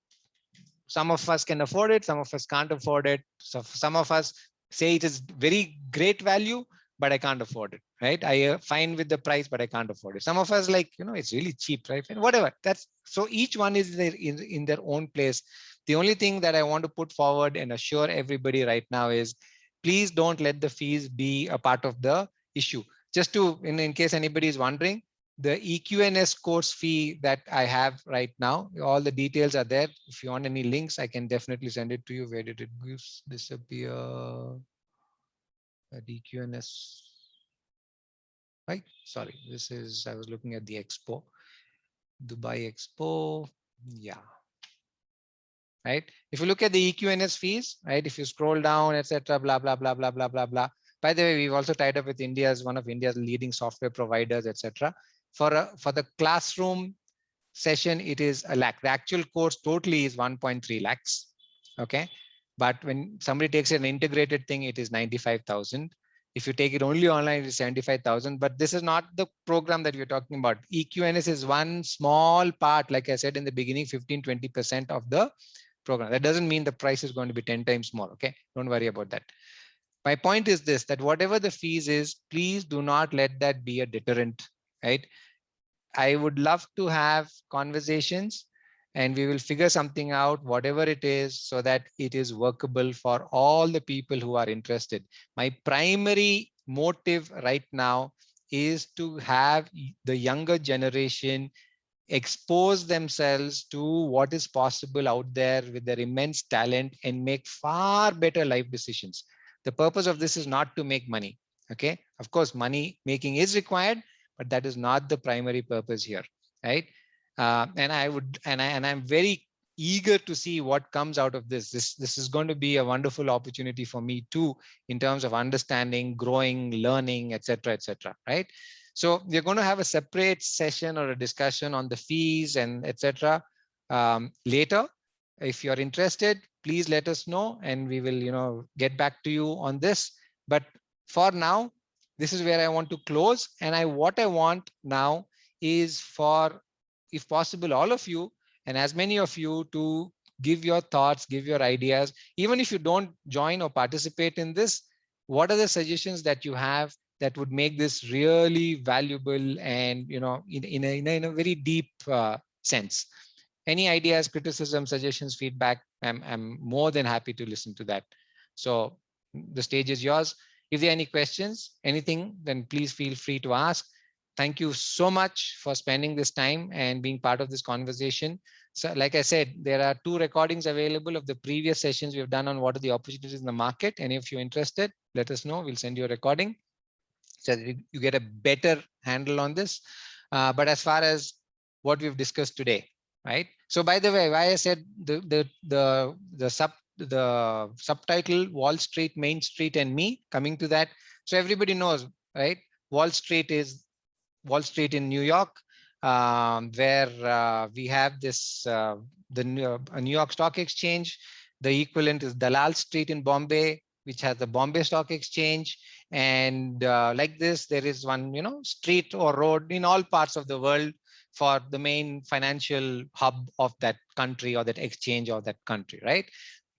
some of us can afford it, some of us can't afford it. So some of us say it is very great value, but I can't afford it, right? I fine with the price, but I can't afford it. Some of us like, it's really cheap, right? And whatever. That's so each one is there in their own place. The only thing that I want to put forward and assure everybody right now is, please don't let the fees be a part of the issue. Just to, in case anybody is wondering, the EQNS course fee that I have right now. All the details are there. If you want any links, I can definitely send it to you. Where did it disappear? At EQNS. Right. Sorry, this is, I was looking at the Expo, Dubai Expo. Yeah. Right. If you look at the EQNS fees, right, if you scroll down, etc., blah, blah, blah, blah, blah, blah, blah. By the way, we've also tied up with one of India's leading software providers, etc. For the classroom session, it is a lakh. The actual course totally is 1.3 lakhs. Okay. But when somebody takes an integrated thing, it is 95,000. If you take it only online, it is 75,000. But this is not the program that we're talking about. EQNS is one small part, like I said in the beginning, 15-20% of the program. That doesn't mean the price is going to be 10 times more. Okay. Don't worry about that. My point is this, that whatever the fees is, please do not let that be a deterrent, right? I would love to have conversations and we will figure something out, whatever it is, so that it is workable for all the people who are interested. My primary motive right now is to have the younger generation expose themselves to what is possible out there with their immense talent and make far better life decisions. The purpose of this is not to make money. Okay. Of course, money making is required, but that is not the primary purpose here. Right. I'm very eager to see what comes out of this. This is going to be a wonderful opportunity for me too, in terms of understanding, growing, learning, etc., right? So we're going to have a separate session or a discussion on the fees and etc. Later. If you're interested, please let us know and we will, get back to you on this. But for now, this is where I want to close. And what I want now is for, if possible, all of you and as many of you to give your thoughts, give your ideas. Even if you don't join or participate in this, what are the suggestions that you have that would make this really valuable and in a very deep sense? Any ideas, criticism, suggestions, feedback? I'm more than happy to listen to that. So the stage is yours. If there are any questions, anything, then please feel free to ask. Thank you so much for spending this time and being part of this conversation. So like I said, there are 2 recordings available of the previous sessions we've done on what are the opportunities in the market. And if you're interested, let us know. We'll send you a recording so that you get a better handle on this. But as far as what we've discussed today, right? So by the way, why I said the subtitle Wall Street, Main Street, and me, coming to that. So everybody knows, right? Wall Street is Wall Street in New York, where we have this the New York Stock Exchange. The equivalent is Dalal Street in Bombay, which has the Bombay Stock Exchange. And like this, there is one, street or road in all parts of the world for the main financial hub of that country or that exchange or that country, right?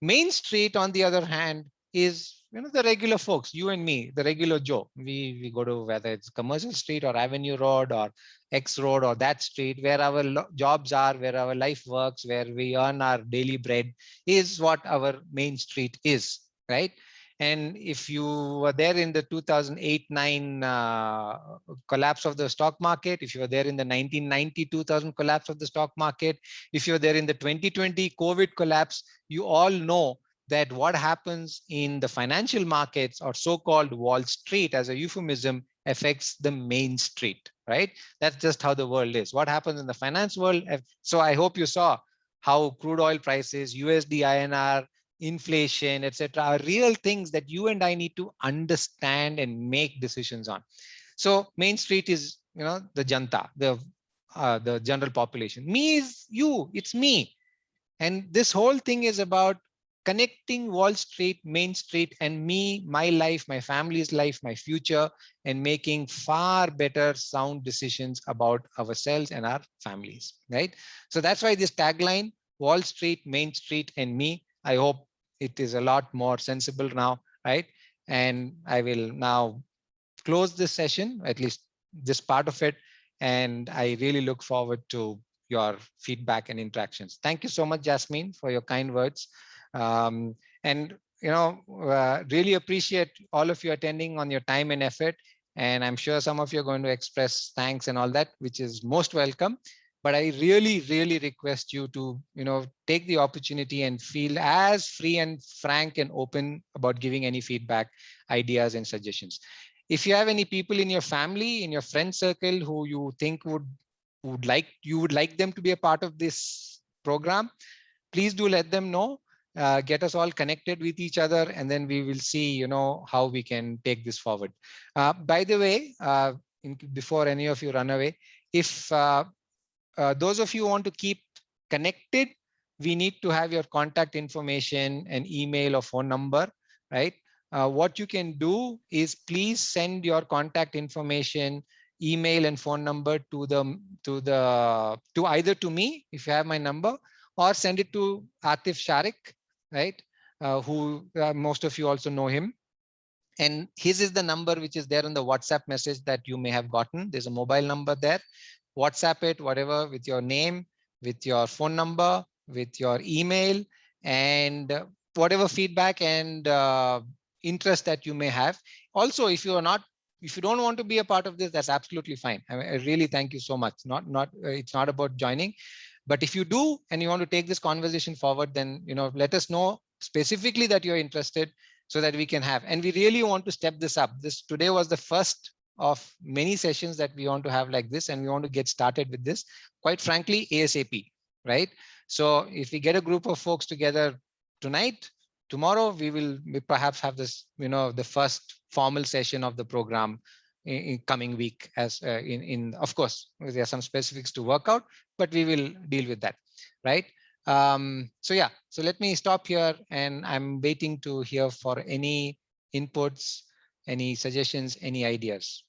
Main Street, on the other hand, is the regular folks, you and me, the regular Joe. We go to whether it's Commercial Street or Avenue Road or X Road or that street, where our jobs are, where our life works, where we earn our daily bread, is what our Main Street is, right? And if you were there in the 2008-9 collapse of the stock market, if you were there in the 1990-2000 collapse of the stock market, if you're there in the 2020 COVID collapse, you all know that what happens in the financial markets, or so-called Wall Street as a euphemism, affects the Main Street, right? That's just how the world is. What happens in the finance world? So I hope you saw how crude oil prices, USD, INR, inflation, etc., are real things that you and I need to understand and make decisions on. So Main Street is, the janta, the general population. Me is you, it's me. And this whole thing is about connecting Wall Street, Main Street, and me, my life, my family's life, my future, and making far better sound decisions about ourselves and our families, right? So that's why this tagline, Wall Street, Main Street, and me, I hope it is a lot more sensible now, right? And I will now close this session, at least this part of it. And I really look forward to your feedback and interactions. Thank you so much, Jasmine, for your kind words. And really appreciate all of you attending on your time and effort. And I'm sure some of you are going to express thanks and all that, which is most welcome. But I really, really request you to, take the opportunity and feel as free and frank and open about giving any feedback, ideas, and suggestions. If you have any people in your family, in your friend circle who you think would like them to be a part of this program, please do let them know. Get us all connected with each other, and then we will see, how we can take this forward. By the way, before any of you run away, if those of you who want to keep connected, we need to have your contact information and email or phone number, right? What you can do is please send your contact information, email and phone number to either to me if you have my number, or send it to Atif Sharik, right? Who most of you also know him. And his is the number which is there on the WhatsApp message that you may have gotten. There's a mobile number there. WhatsApp it, whatever, with your name, with your phone number, with your email, and whatever feedback and interest that you may have. Also, if you don't want to be a part of this, that's absolutely fine. I really thank you so much. It's not about joining, but if you do and you want to take this conversation forward, then let us know specifically that you're interested, so that we can have. And we really want to step this up. This today was the first of many sessions that we want to have like this, and we want to get started with this, quite frankly, ASAP, right? So if we get a group of folks together tonight, tomorrow we perhaps have this, the first formal session of the program in coming week. As of course, there are some specifics to work out, but we will deal with that, right? So yeah, so let me stop here, and I'm waiting to hear for any inputs, any suggestions, any ideas.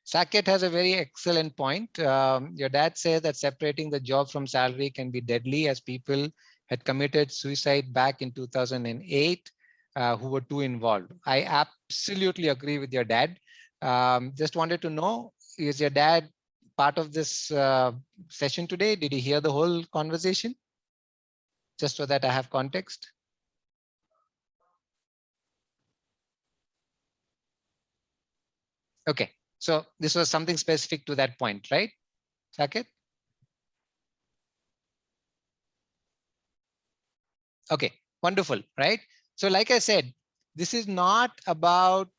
Saket has a very excellent point. Your dad says that separating the job from salary can be deadly, as people had committed suicide back in 2008 who were too involved. I absolutely agree with your dad. Just wanted to know, is your dad part of this session today? Did he hear the whole conversation? Just so that I have context. Okay, so this was something specific to that point, right, Saket? Okay, wonderful, right? So like I said, this is not about,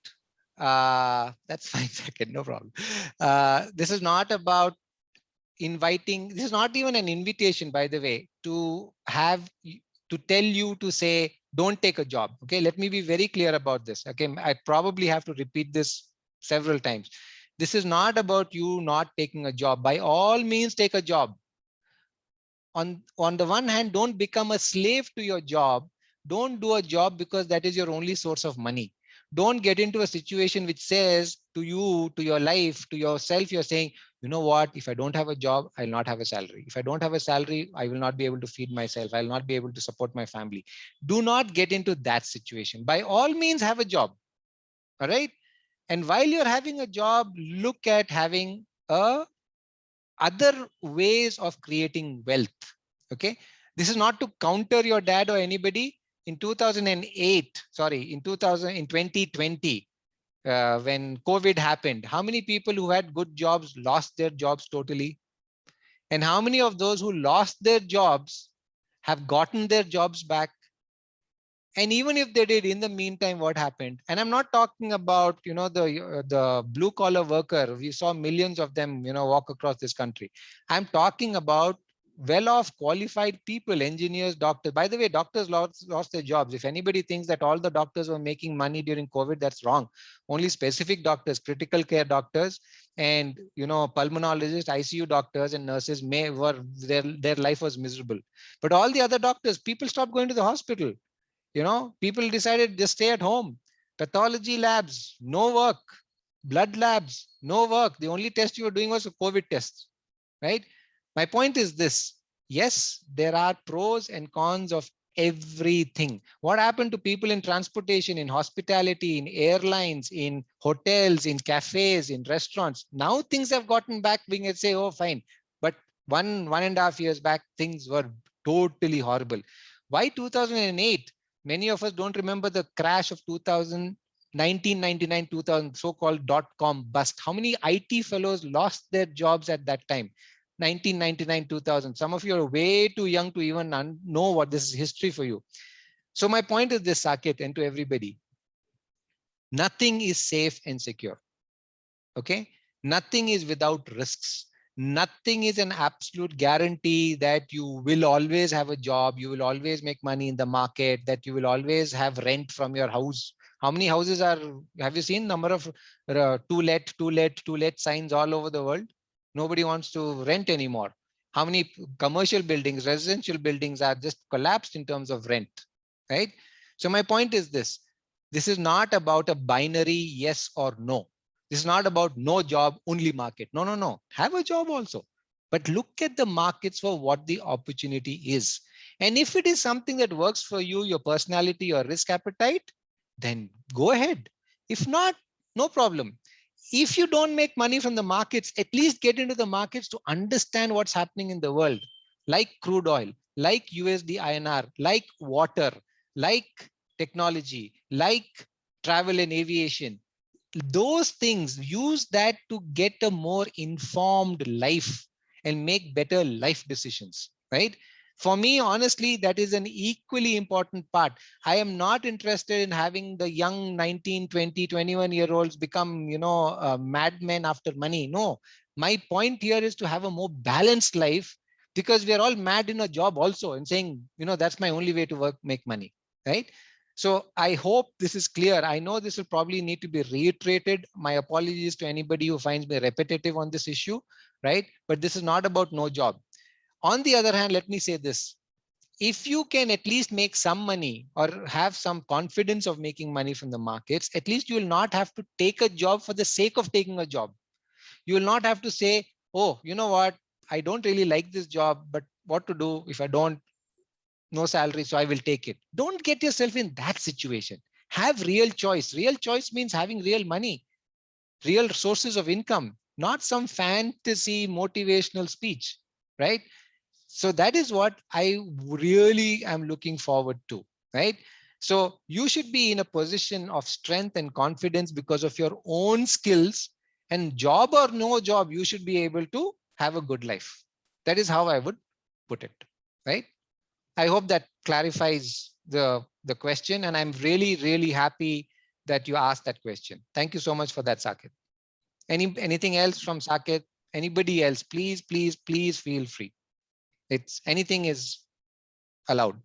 that's fine, Saket, no problem. This is not about inviting, this is not even an invitation, by the way, to tell you to say, don't take a job. Okay, let me be very clear about this. Okay, I probably have to repeat this several times. This is not about you not taking a job. By all means, take a job. On the one hand, don't become a slave to your job. Don't do a job because that is your only source of money. Don't get into a situation which says to you, to your life, to yourself, you're saying, you know what, if I don't have a job, I'll not have a salary. If I don't have a salary, I will not be able to feed myself. I'll not be able to support my family. Do not get into that situation. By all means, have a job. All right. And while you're having a job, look at having other ways of creating wealth. Okay, this is not to counter your dad or anybody. In 2008, sorry, in 2020, when COVID happened, how many people who had good jobs lost their jobs totally? And how many of those who lost their jobs have gotten their jobs back? And even if they did, in the meantime, what happened? And I'm not talking about, the blue collar worker. We saw millions of them, walk across this country. I'm talking about well-off, qualified people, engineers, doctors. By the way, doctors lost their jobs. If anybody thinks that all the doctors were making money during COVID, that's wrong. Only specific doctors, critical care doctors, and pulmonologists, ICU doctors, and nurses their life was miserable. But all the other doctors, people stopped going to the hospital. People decided just stay at home. Pathology labs, no work. Blood labs, no work. The only test you were doing was a COVID test, right? My point is this. Yes, there are pros and cons of everything. What happened to people in transportation, in hospitality, in airlines, in hotels, in cafes, in restaurants? Now things have gotten back. We can say, oh, fine. But 1.5 years back, things were totally horrible. Why 2008? Many of us don't remember the crash of 1999, 2000, so-called .com bust. How many IT fellows lost their jobs at that time? 1999, 2000. Some of you are way too young to even know what this is history for you. So my point is this, Saket, and to everybody, nothing is safe and secure. Okay, nothing is without risks. Nothing is an absolute guarantee that you will always have a job, you will always make money in the market, that you will always have rent from your house. How many houses are, have you seen number of to let signs all over the world? Nobody wants to rent anymore. How many commercial buildings, residential buildings are just collapsed in terms of rent, right? So my point is this is not about a binary yes or no. This is not about no job, only market. No, no, no. Have a job also. But look at the markets for what the opportunity is. And if it is something that works for you, your personality, your risk appetite, then go ahead. If not, no problem. If you don't make money from the markets, at least get into the markets to understand what's happening in the world, like crude oil, like USD INR, like water, like technology, like travel and aviation. Those things, use that to get a more informed life and make better life decisions, right? For me, honestly, that is an equally important part. I am not interested in having the young 19, 20, 21-year-olds become, madmen after money. No, my point here is to have a more balanced life, because we are all mad in a job also and saying, that's my only way to work, make money, right? So I hope this is clear. I know this will probably need to be reiterated. My apologies to anybody who finds me repetitive on this issue, right? But this is not about no job. On the other hand, let me say this. If you can at least make some money or have some confidence of making money from the markets, at least you will not have to take a job for the sake of taking a job. You will not have to say, oh, you know what? I don't really like this job, but what to do if I don't? No salary, so I will take it. Don't get yourself in that situation. Have real choice. Real choice means having real money, real sources of income, not some fantasy motivational speech, right? So that is what I really am looking forward to, right? So you should be in a position of strength and confidence because of your own skills, and job or no job, you should be able to have a good life. That is how I would put it, right? I hope that clarifies the question, and I'm really, really happy that you asked that question. Thank you so much for that, Saket. Anything else from Saket? Anybody else? Please, please, please feel free. It's anything is allowed.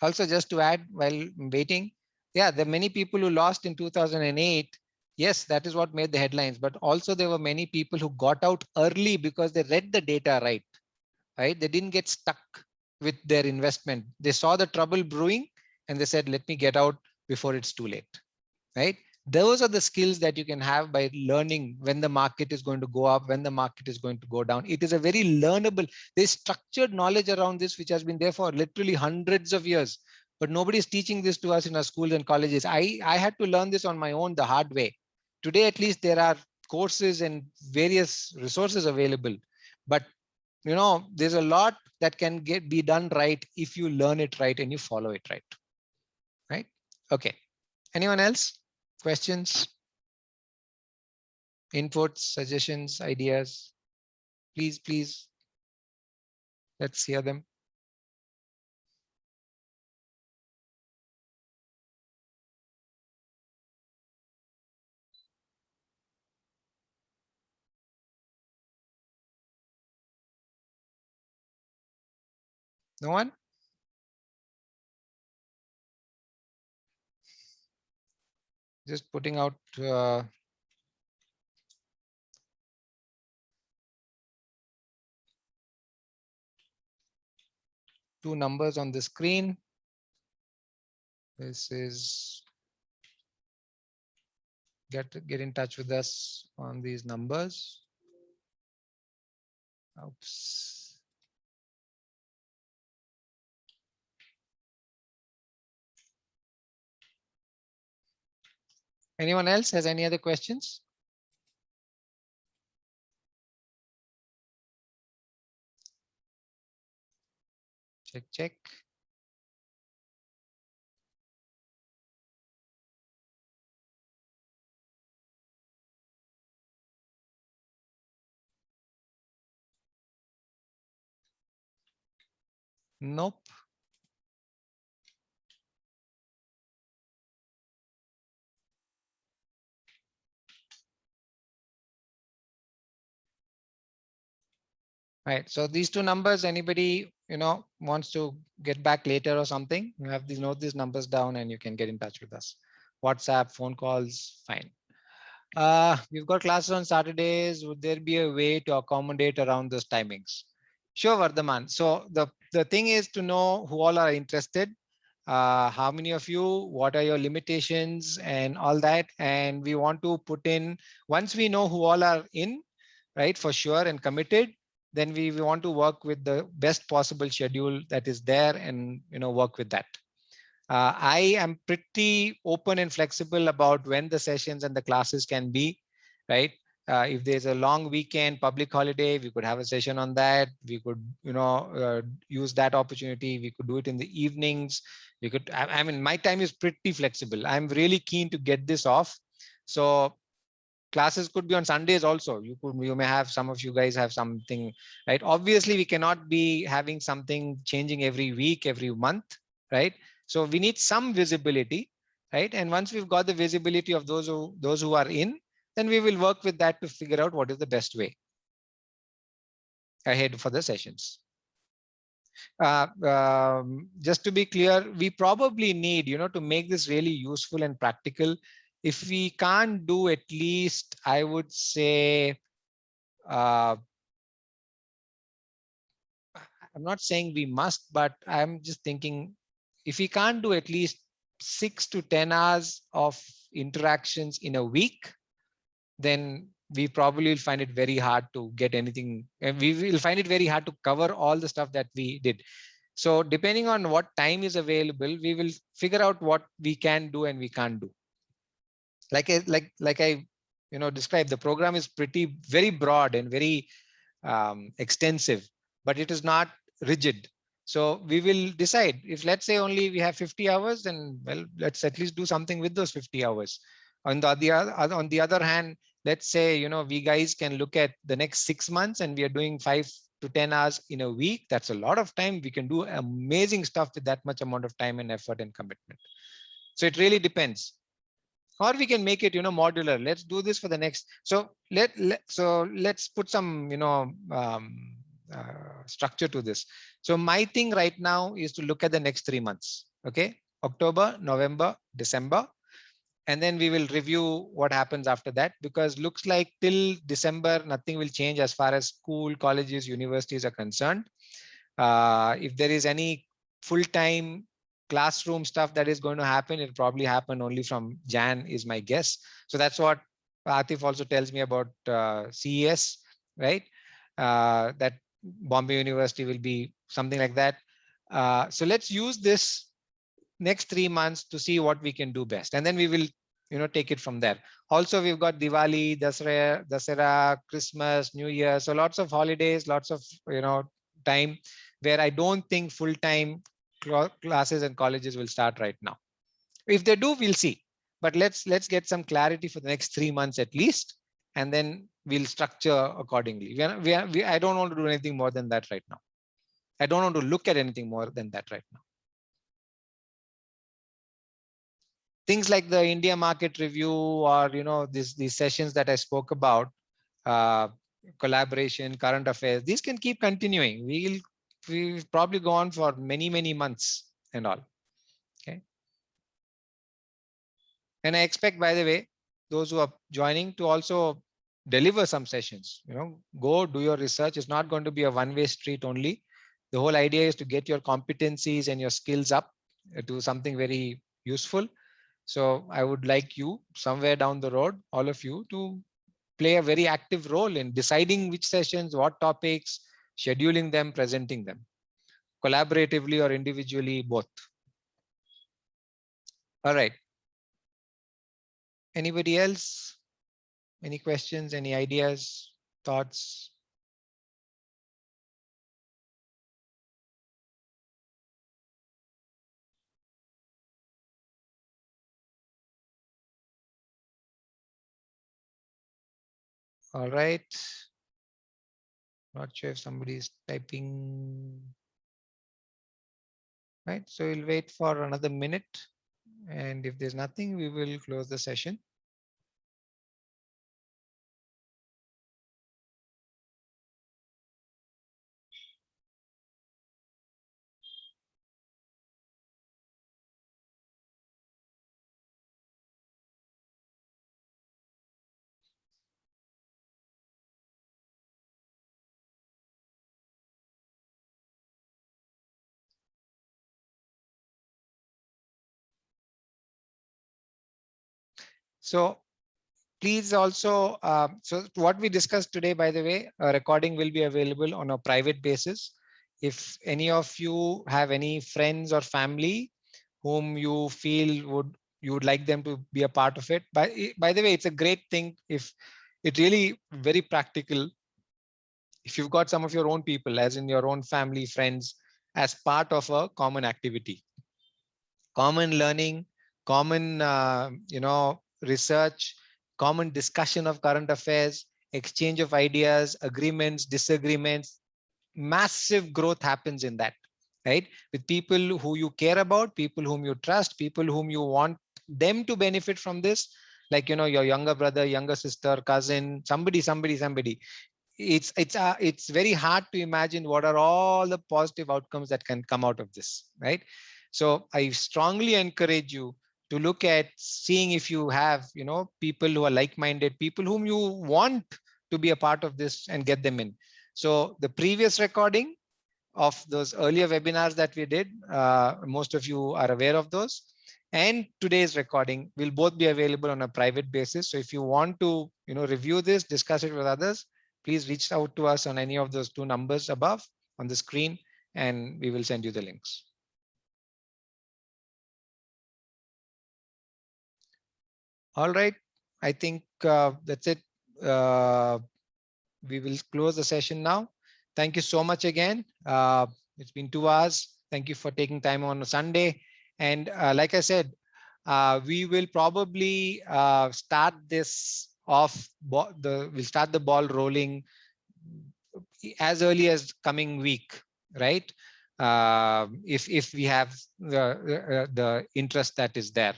Also, just to add while waiting, yeah, there are many people who lost in 2008. Yes, that is what made the headlines, but also there were many people who got out early because they read the data right. Right? They didn't get stuck with their investment. They saw the trouble brewing and they said, let me get out before it's too late, right? Those are the skills that you can have by learning when the market is going to go up, when the market is going to go down. It is a very learnable, there's structured knowledge around this, which has been there for literally hundreds of years, but nobody is teaching this to us in our schools and colleges. I had to learn this on my own the hard way. Today, at least there are courses and various resources available, but there's a lot that can be done right if you learn it right and you follow it right? Okay. Anyone else? Questions? Inputs, suggestions, ideas? Please, please. Let's hear them. No one? Just putting out two numbers on the screen. This is get in touch with us on these numbers. Oops. Anyone else has any other questions? Check, check. Nope. Right. So these two numbers, anybody, wants to get back later or something, you have these, note these numbers down and you can get in touch with us. WhatsApp, phone calls, fine. We've got classes on Saturdays. Would there be a way to accommodate around those timings? Sure, Vardhaman. So the thing is to know who all are interested. How many of you, what are your limitations and all that. And we want to put in, once we know who all are in, right, for sure and committed, then we want to work with the best possible schedule that is there and work with that. I am pretty open and flexible about when the sessions and the classes can be, right? If there's a long weekend, public holiday, we could have a session on that. We could, use that opportunity. We could do it in the evenings. We could, I mean, my time is pretty flexible. I'm really keen to get this off. So classes could be on Sundays also. You may have, some of you guys have something, right? Obviously, we cannot be having something changing every week, every month, right? So we need some visibility, right? And once we've got the visibility of those who are in, then we will work with that to figure out what is the best way ahead for the sessions. Just to be clear, we probably need, to make this really useful and practical. If we can't do at least, I would say, I'm not saying we must, but I'm just thinking if we can't do at least 6 to 10 hours of interactions in a week, then we probably will find it very hard to get anything, and we will find it very hard to cover all the stuff that we did. So depending on what time is available, we will figure out what we can do and we can't do. Like I described, the program is very broad and very extensive, but it is not rigid. So we will decide, if let's say only we have 50 hours, then well, let's at least do something with those 50 hours. On the other hand, let's say, we guys can look at the next 6 months and we are doing 5 to 10 hours in a week. That's a lot of time. We can do amazing stuff with that much amount of time and effort and commitment. So it really depends. Or we can make it, modular. Let's do this for the next. So let's put some, structure to this. So my thing right now is to look at the next 3 months. Okay, October, November, December, and then we will review what happens after that, because looks like till December nothing will change as far as school, colleges, universities are concerned. If there is any full-time classroom stuff that is going to happen, it'll probably happen only from Jan is my guess. So that's what Atif also tells me about CES, right? That Bombay University will be something like that. So let's use this next 3 months to see what we can do best, and then we will take it from there. Also, we've got Diwali, Dasara, Christmas, New Year, so lots of holidays, lots of time where I don't think full-time classes and colleges will start right now. If they do, we'll see, but let's get some clarity for the next 3 months at least, and then we'll structure accordingly. I don't want to do anything more than that right now. I don't want to look at anything more than that right now. Things like the India market review, or these sessions that I spoke about, collaboration, current affairs, these can keep continuing. We'll probably go on for many months and all. Okay. And I expect, by the way, those who are joining to also deliver some sessions. Go do your research. It's not going to be a one-way street only. The whole idea is to get your competencies and your skills up to something very useful. So I would like you somewhere down the road, all of you, to play a very active role in deciding which sessions, what topics, scheduling them, presenting them, collaboratively or individually, both. All right. Anybody else? Any questions, any ideas, thoughts? All right. Not sure if somebody is typing. Right. So we'll wait for another minute. And if there's nothing, we will close the session. So please also, so what we discussed today, by the way, a recording will be available on a private basis. If any of you have any friends or family whom you feel you would like them to be a part of it. By the way, it's a great thing if it really very practical. If you've got some of your own people, as in your own family, friends, as part of a common activity, common learning, common, research, common discussion of current affairs, exchange of ideas, agreements, disagreements, massive growth happens in that, right? With people who you care about, people whom you trust, people whom you want them to benefit from this, like, your younger brother, younger sister, cousin, somebody. It's very hard to imagine what are all the positive outcomes that can come out of this, right? So I strongly encourage you to look at seeing if you have, people who are like-minded, people whom you want to be a part of this, and get them in. So the previous recording of those earlier webinars that we did, most of you are aware of those, and today's recording will both be available on a private basis. So if you want to, review this, discuss it with others, please reach out to us on any of those two numbers above on the screen, and we will send you the links. All right, I think that's it. We will close the session now. Thank you so much again. It's been 2 hours. Thank you for taking time on a Sunday. And like I said, we will probably start this off. We'll start the ball rolling as early as coming week, right? If we have the interest that is there,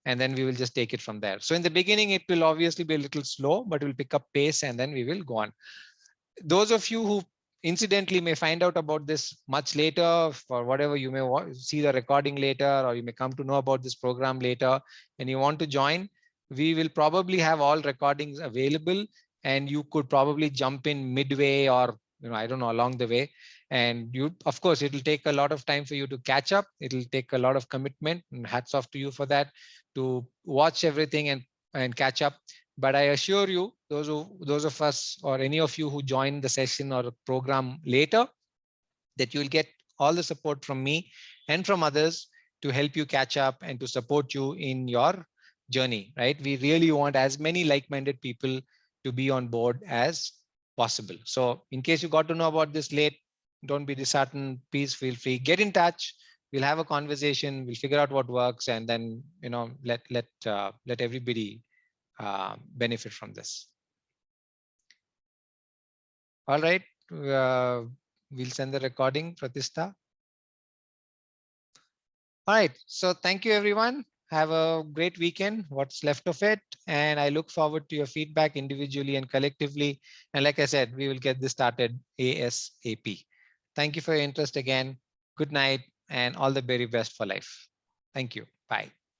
and then we will just take it from there. So in the beginning, it will obviously be a little slow, but we'll pick up pace, and then we will go on. Those of you who incidentally may find out about this much later, for whatever, you may see the recording later, or you may come to know about this program later and you want to join, we will probably have all recordings available, and you could probably jump in midway, or I don't know, along the way. And of course, it will take a lot of time for you to catch up. It will take a lot of commitment, and hats off to you for that, to watch everything and catch up. But I assure you, those of us, or any of you who join the session or program later, that you will get all the support from me and from others to help you catch up and to support you in your journey, right? We really want as many like-minded people to be on board as possible. So in case you got to know about this late, don't be disheartened. Please feel free, get in touch. We'll have a conversation. We'll figure out what works, and then let everybody benefit from this. All right, we'll send the recording, Pratistha. All right, so thank you, everyone. Have a great weekend, what's left of it, and I look forward to your feedback individually and collectively. And like I said, we will get this started ASAP. Thank you for your interest again. Good night, and all the very best for life. Thank you. Bye.